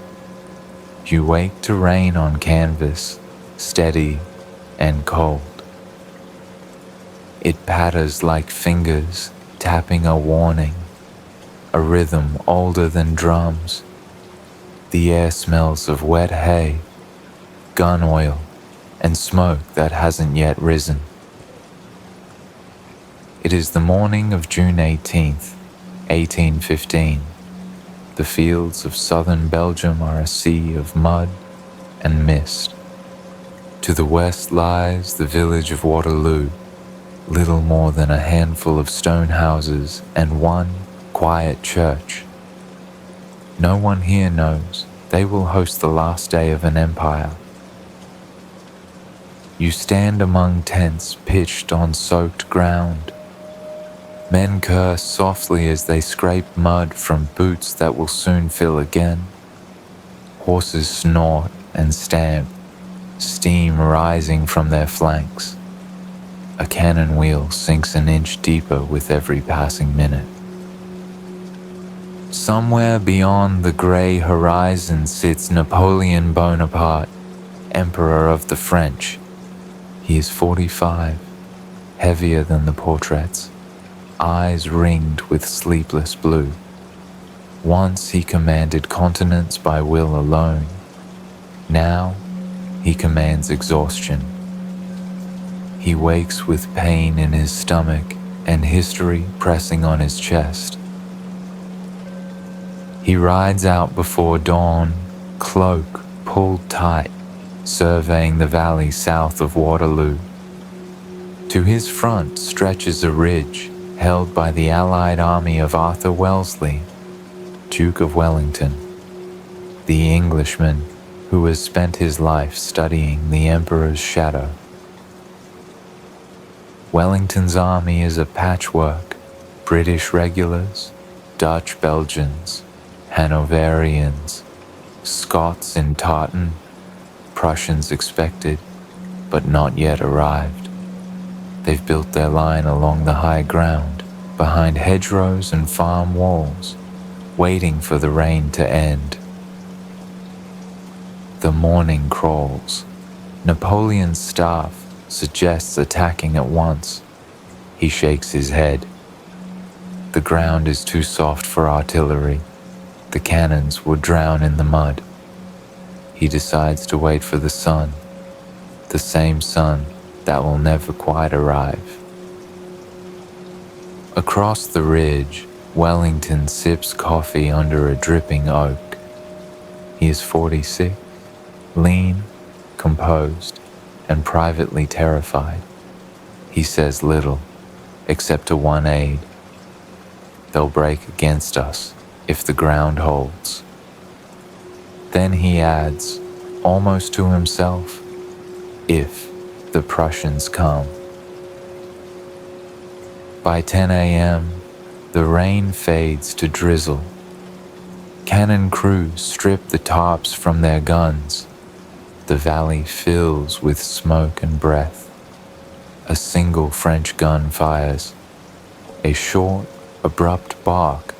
You wake to rain on canvas, steady and cold. It patters like fingers tapping a warning, a rhythm older than drums. The air smells of wet hay, gun oil, and smoke that hasn't yet risen. It is the morning of June 18th, 1815. The fields of southern Belgium are a sea of mud and mist. To the west lies the village of Waterloo, little more than a handful of stone houses and one quiet church. No one here knows they will host the last day of an empire. You stand among tents pitched on soaked ground. Men curse softly as they scrape mud from boots that will soon fill again. Horses snort and stamp, steam rising from their flanks. A cannon wheel sinks an inch deeper with every passing minute. Somewhere beyond the grey horizon sits Napoleon Bonaparte, Emperor of the French. He is 45, heavier than the portraits, eyes ringed with sleepless blue. Once he commanded continents by will alone. Now he commands exhaustion. He wakes with pain in his stomach and history pressing on his chest. He rides out before dawn, cloak pulled tight, surveying the valley south of Waterloo. To his front stretches a ridge held by the Allied army of Arthur Wellesley, Duke of Wellington, the Englishman who has spent his life studying the Emperor's shadow. Wellington's army is a patchwork: British regulars, Dutch Belgians, Hanoverians, Scots in tartan, Prussians expected, but not yet arrived. They've built their line along the high ground, behind hedgerows and farm walls, waiting for the rain to end. The morning crawls. Napoleon's staff suggests attacking at once. He shakes his head. The ground is too soft for artillery. The cannons would drown in the mud. He decides to wait for the sun, the same sun that will never quite arrive. Across the ridge, Wellington sips coffee under a dripping oak. He is 46, lean, composed, and privately terrified. He says little, except to one aide. They'll break against us if the ground holds. Then he adds, almost to himself, if the Prussians come. By 10 a.m., the rain fades to drizzle. Cannon crews strip the tops from their guns. The valley fills with smoke and breath. A single French gun fires, a short, abrupt bark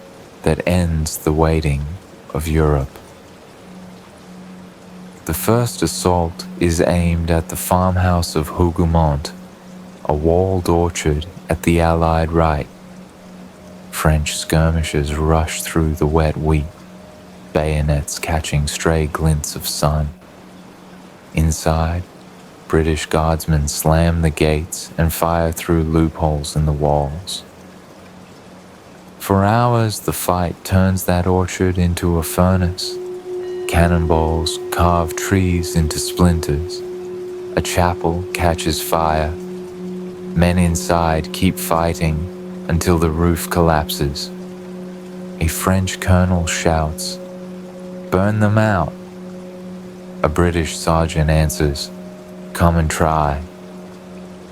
that ends the waiting of Europe. The first assault is aimed at the farmhouse of Hougoumont, a walled orchard at the Allied right. French skirmishers rush through the wet wheat, bayonets catching stray glints of sun. Inside, British guardsmen slam the gates and fire through loopholes in the walls. For hours, the fight turns that orchard into a furnace. Cannonballs carve trees into splinters. A chapel catches fire, Men inside keep fighting until the roof collapses. A French colonel shouts, "Burn them out!" A British sergeant answers, "Come and try."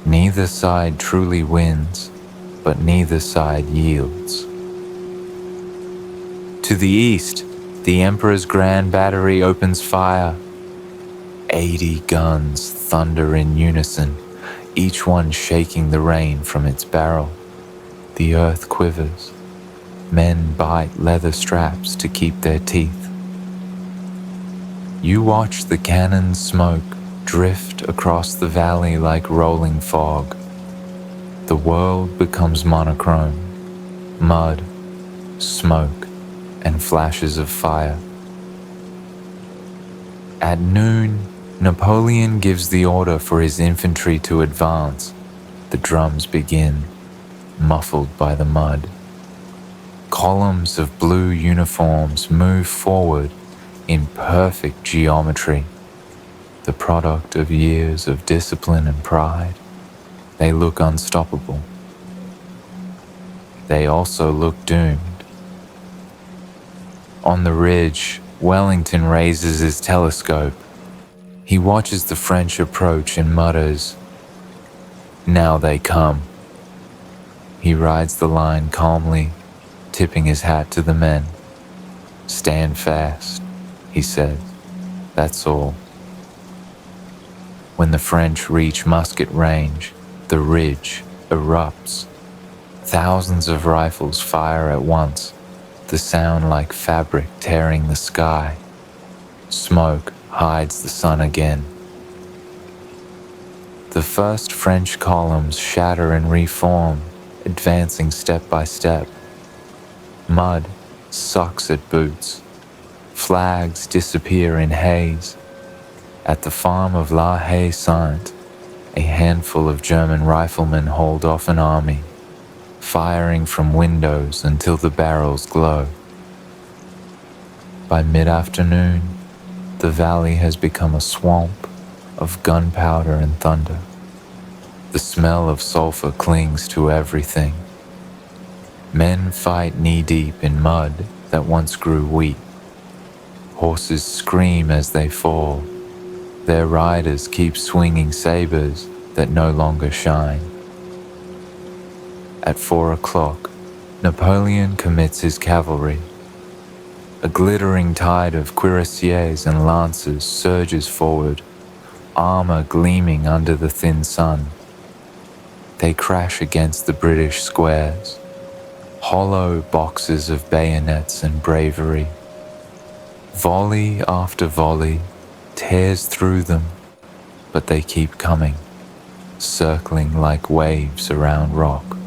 Neither side truly wins, but neither side yields. To the east, the Emperor's Grand Battery opens fire. 80 guns thunder in unison, each one shaking the rain from its barrel. The earth quivers. Men bite leather straps to keep their teeth. You watch the cannon's smoke drift across the valley like rolling fog. The world becomes monochrome, mud, smoke, and flashes of fire. At noon, Napoleon gives the order for his infantry to advance. The drums begin, muffled by the mud. Columns of blue uniforms move forward in perfect geometry, the product of years of discipline and pride. They look unstoppable. They also look doomed. On the ridge, Wellington raises his telescope. He watches the French approach and mutters, "Now they come." He rides the line calmly, tipping his hat to the men. "Stand fast," he said. "That's all." When the French reach musket range, the ridge erupts. Thousands of rifles fire at once, the sound like fabric tearing the sky. Smoke hides the sun again. The first French columns shatter and reform, advancing step by step. Mud sucks at boots. Flags disappear in haze. At the farm of La Haye Sainte, a handful of German riflemen hold off an army, firing from windows until the barrels glow. By mid-afternoon, the valley has become a swamp of gunpowder and thunder. The smell of sulfur clings to everything. Men fight knee-deep in mud that once grew wheat. Horses scream as they fall. Their riders keep swinging sabers that no longer shine. At 4 o'clock, Napoleon commits his cavalry. A glittering tide of cuirassiers and lancers surges forward, armor gleaming under the thin sun. They crash against the British squares, hollow boxes of bayonets and bravery. Volley after volley tears through them, but they keep coming, circling like waves around rock.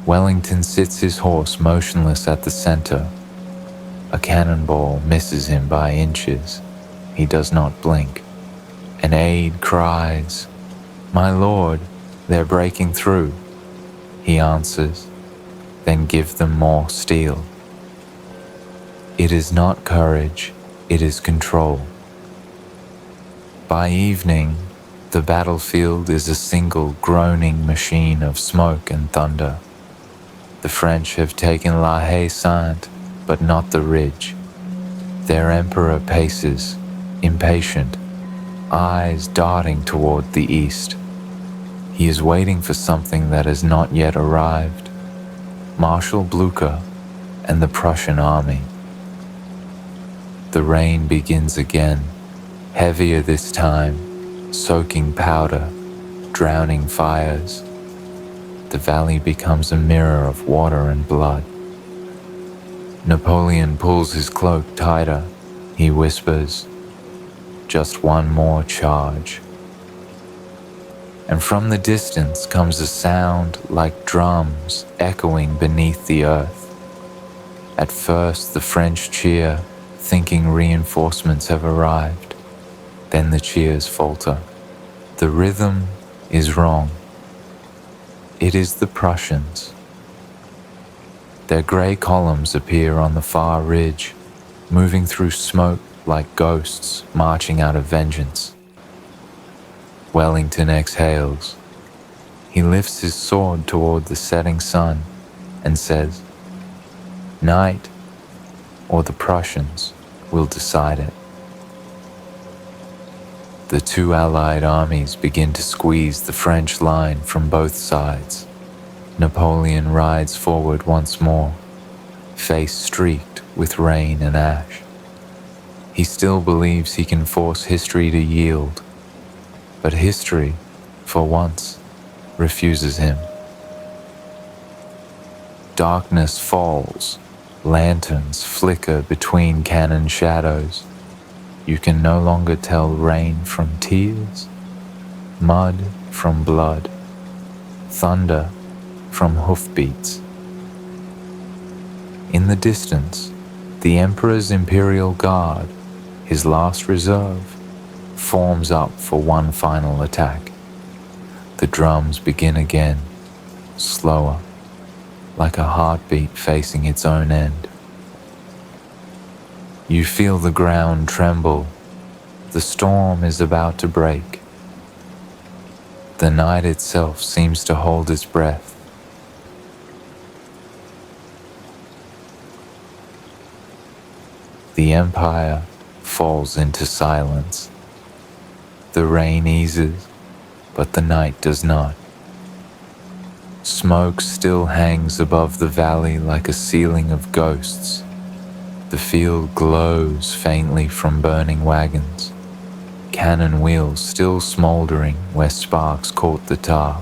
Wellington sits his horse motionless at the center. A cannonball misses him by inches. He does not blink. An aide cries, "My lord, they're breaking through." He answers, "Then give them more steel." It is not courage, it is control. By evening, the battlefield is a single groaning machine of smoke and thunder. The French have taken La Haye Sainte, but not the ridge. Their emperor paces, impatient, eyes darting toward the east. He is waiting for something that has not yet arrived. Marshal Blucher and the Prussian army. The rain begins again, heavier this time, soaking powder, drowning fires. The valley becomes a mirror of water and blood. Napoleon pulls his cloak tighter. He whispers, "Just one more charge." And from the distance comes a sound like drums echoing beneath the earth. At first the French cheer, thinking reinforcements have arrived. Then the cheers falter. The rhythm is wrong. It is the Prussians. Their grey columns appear on the far ridge, moving through smoke like ghosts marching out of vengeance. Wellington exhales. He lifts his sword toward the setting sun and says, "Night, or the Prussians will decide it." The two Allied armies begin to squeeze the French line from both sides. Napoleon rides forward once more, face streaked with rain and ash. He still believes he can force history to yield, but history, for once, refuses him. Darkness falls, lanterns flicker between cannon shadows. You can no longer tell rain from tears, mud from blood, thunder from hoofbeats. In the distance, the Emperor's Imperial Guard, his last reserve, forms up for one final attack. The drums begin again, slower, like a heartbeat facing its own end. You feel the ground tremble. The storm is about to break. The night itself seems to hold its breath. The Empire falls into silence. The rain eases, but the night does not. Smoke still hangs above the valley like a ceiling of ghosts. The field glows faintly from burning wagons, cannon wheels still smoldering where sparks caught the tar.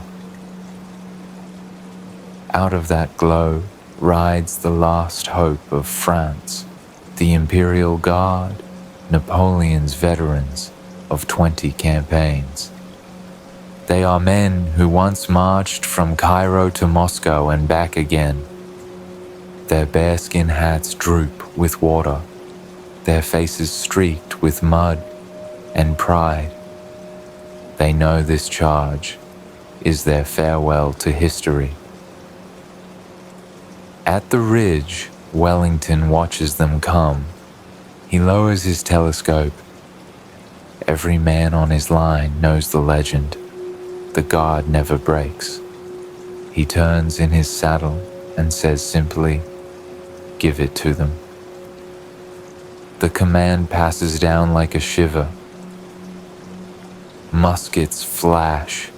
Out of that glow rides the last hope of France, the Imperial Guard, Napoleon's veterans of 20 campaigns. They are men who once marched from Cairo to Moscow and back again. Their bearskin hats droop with water, their faces streaked with mud and pride. They know this charge is their farewell to history. At the ridge, Wellington watches them come. He lowers his telescope. Every man on his line knows the legend. The guard never breaks. He turns in his saddle and says simply, "Give it to them." The command passes down like a shiver. Muskets flash,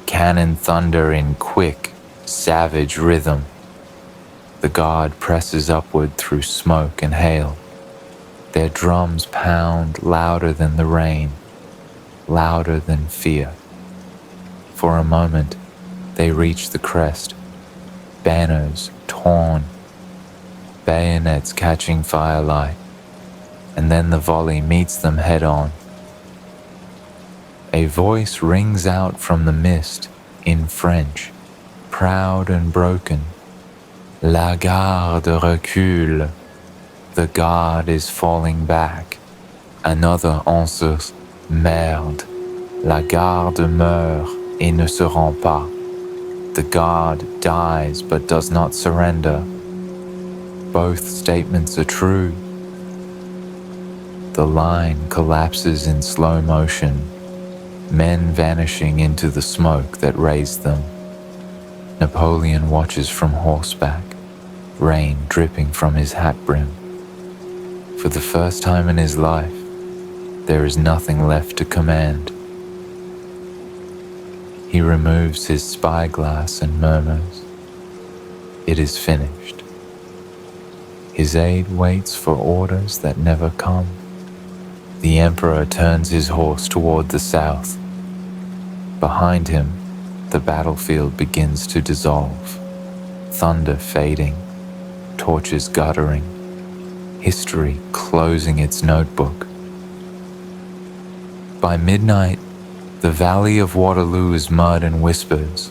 cannon thunder in quick, savage rhythm. The guard presses upward through smoke and hail. Their drums pound louder than the rain, louder than fear. For a moment, they reach the crest, banners torn, bayonets catching firelight, and then the volley meets them head-on. A voice rings out from the mist in French, proud and broken. La garde recule. The guard is falling back. Another answers, merde. La garde meurt et ne se rend pas. The guard dies but does not surrender. Both statements are true. The line collapses in slow motion, men vanishing into the smoke that raised them. Napoleon watches from horseback, rain dripping from his hat brim. For the first time in his life, there is nothing left to command. He removes his spyglass and murmurs, "It is finished." His aide waits for orders that never come. The Emperor turns his horse toward the south. Behind him, the battlefield begins to dissolve, thunder fading, torches guttering, history closing its notebook. By midnight, the valley of Waterloo is mud and whispers.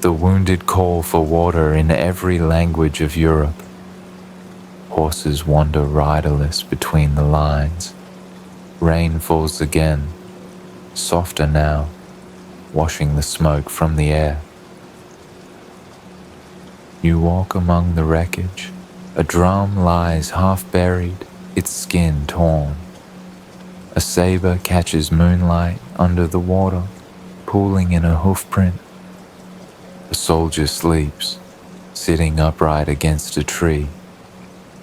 The wounded call for water in every language of Europe. Horses wander riderless between the lines. Rain falls again, softer now, washing the smoke from the air. You walk among the wreckage. A drum lies half buried, its skin torn. A saber catches moonlight under the water, pooling in a hoofprint. A soldier sleeps, sitting upright against a tree,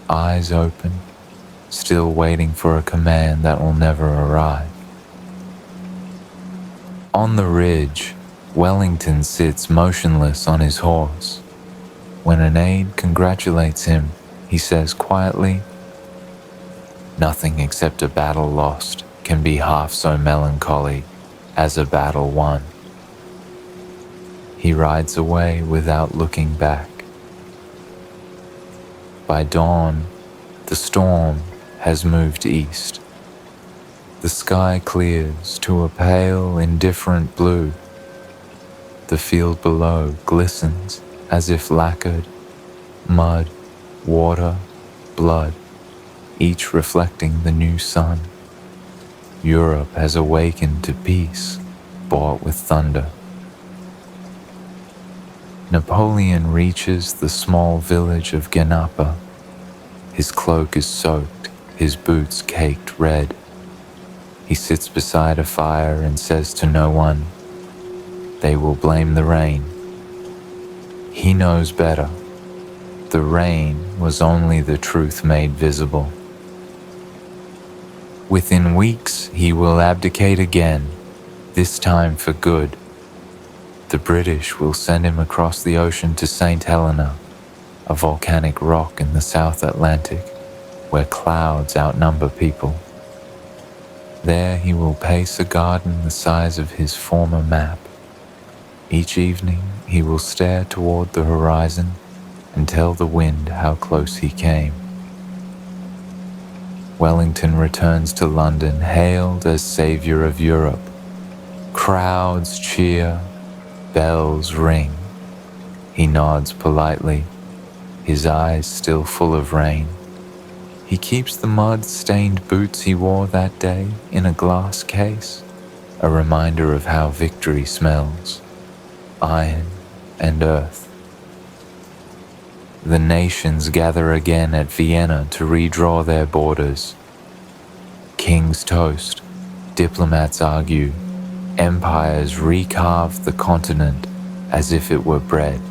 eyes open, still waiting for a command that will never arrive. On the ridge, Wellington sits motionless on his horse. When an aide congratulates him, he says quietly, "Nothing except a battle lost can be half so melancholy as a battle won." He rides away without looking back. By dawn, the storm has moved east. The sky clears to a pale, indifferent blue. The field below glistens as if lacquered, mud, water, blood, each reflecting the new sun. Europe has awakened to peace, bought with thunder. Napoleon reaches the small village of Genapa. His cloak is soaked, his boots caked red. He sits beside a fire and says to no one, "They will blame the rain." He knows better. The rain was only the truth made visible. Within weeks, he will abdicate again, this time for good. The British will send him across the ocean to St. Helena, a volcanic rock in the South Atlantic, where clouds outnumber people. There he will pace a garden the size of his former map. Each evening he will stare toward the horizon and tell the wind how close he came. Wellington returns to London hailed as savior of Europe. Crowds cheer, bells ring. He nods politely, his eyes still full of rain. He keeps the mud-stained boots he wore that day in a glass case, a reminder of how victory smells, iron and earth. The nations gather again at Vienna to redraw their borders. Kings toast, diplomats argue, empires recarve the continent as if it were bread.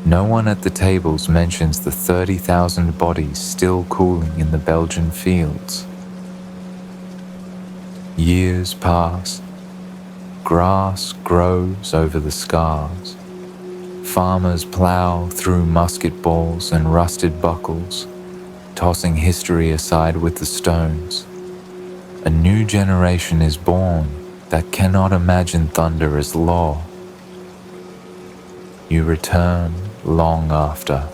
No one at the tables mentions the 30,000 bodies still cooling in the Belgian fields. Years pass. Grass grows over the scars. Farmers plow through musket balls and rusted buckles, tossing history aside with the stones. A new generation is born that cannot imagine thunder as law. You return long after.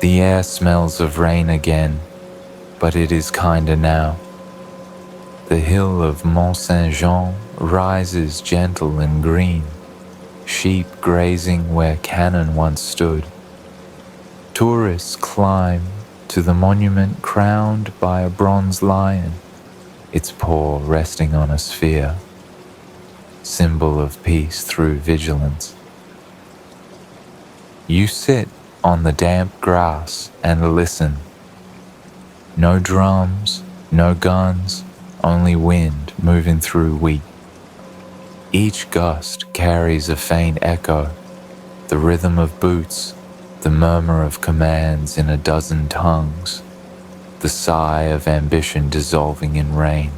The air smells of rain again, but it is kinder now. The hill of Mont Saint-Jean rises gentle and green, sheep grazing where cannon once stood. Tourists climb to the monument crowned by a bronze lion, its paw resting on a sphere, symbol of peace through vigilance. You sit on the damp grass and listen. No drums, no guns, only wind moving through wheat. Each gust carries a faint echo, the rhythm of boots, the murmur of commands in a dozen tongues, the sigh of ambition dissolving in rain.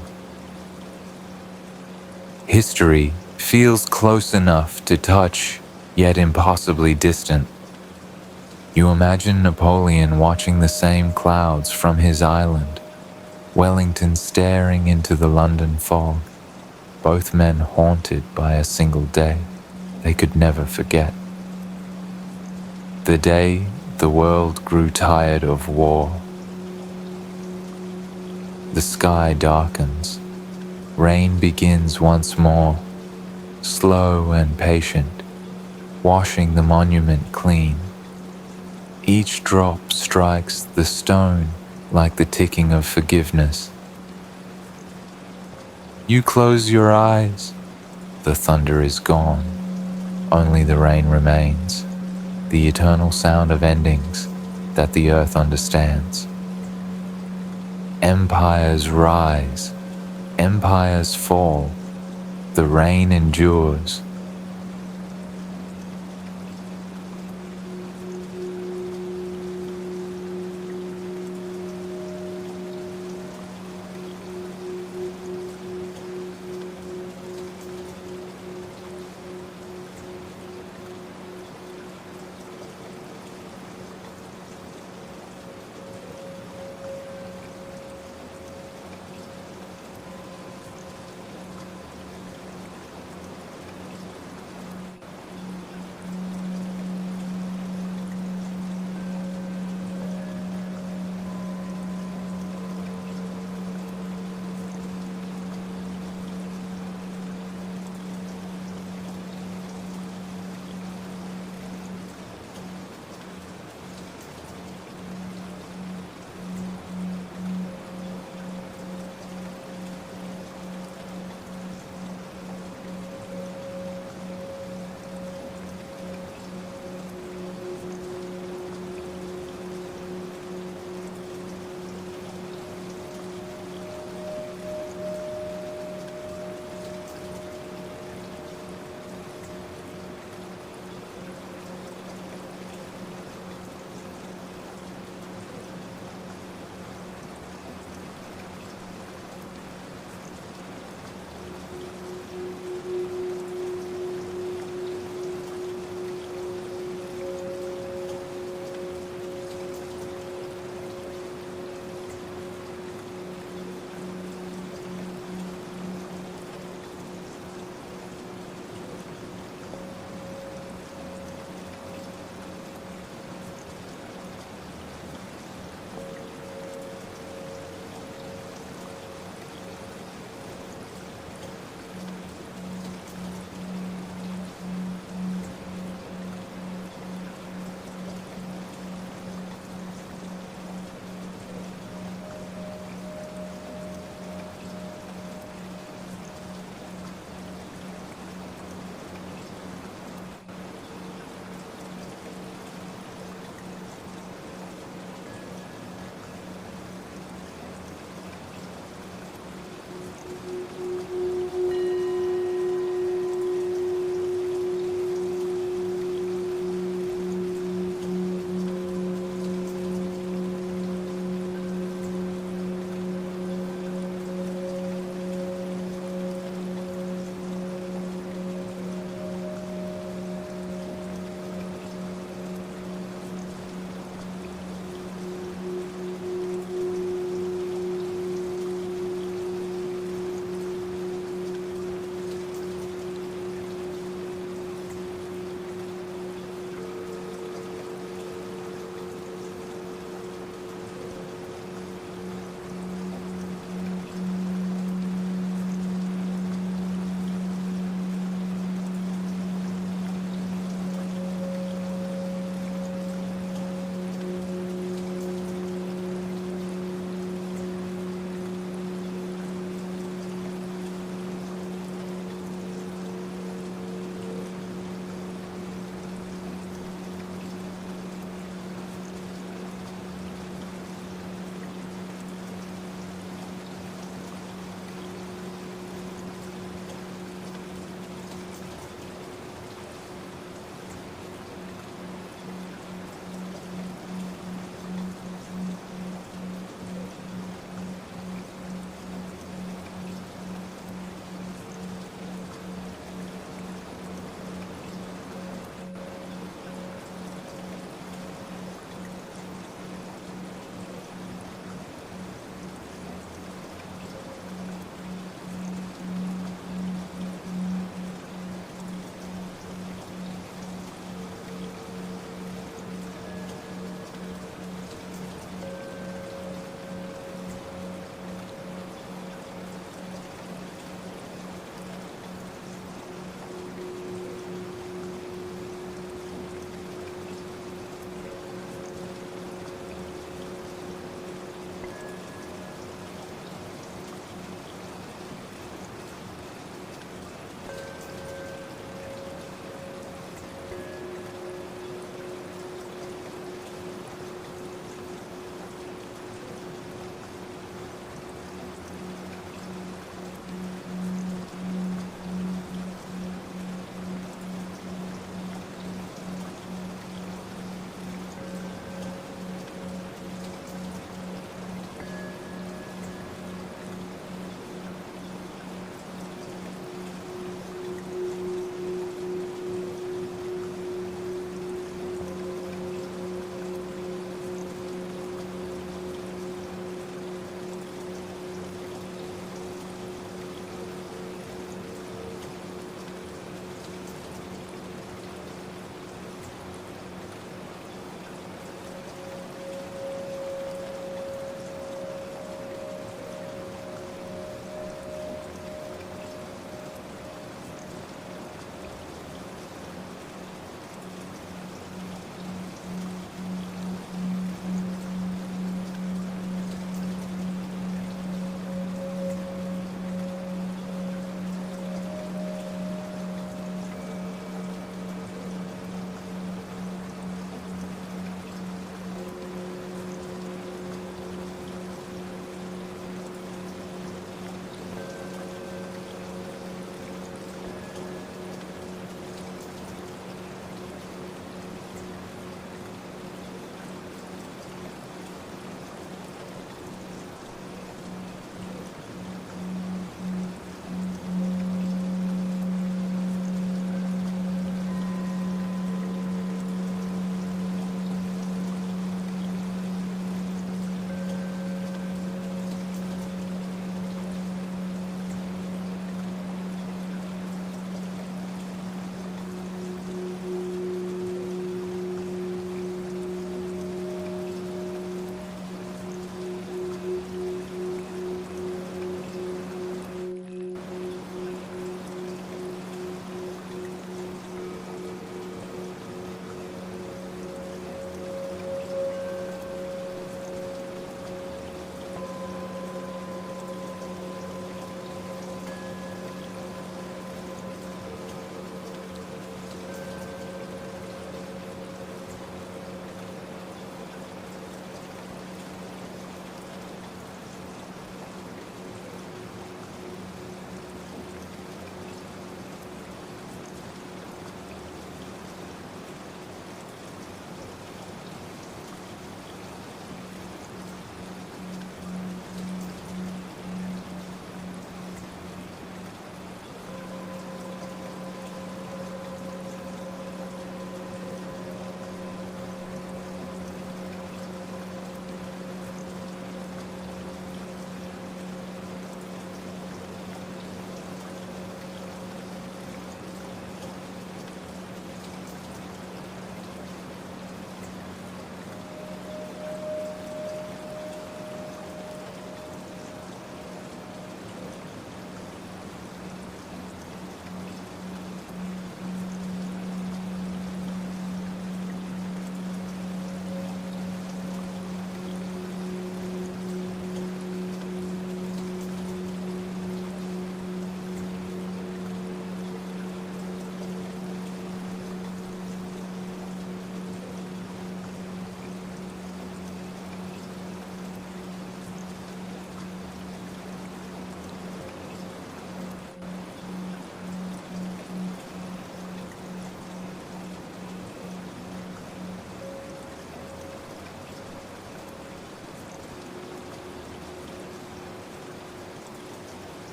History feels close enough to touch, yet impossibly distant. You imagine Napoleon watching the same clouds from his island, Wellington staring into the London fog, both men haunted by a single day they could never forget. The day the world grew tired of war. The sky darkens. Rain begins once more, slow and patient, washing the monument clean. Each drop strikes the stone like the ticking of forgiveness. You close your eyes. The thunder is gone. Only the rain remains, the eternal sound of endings that the earth understands. Empires rise, empires fall. The rain endures,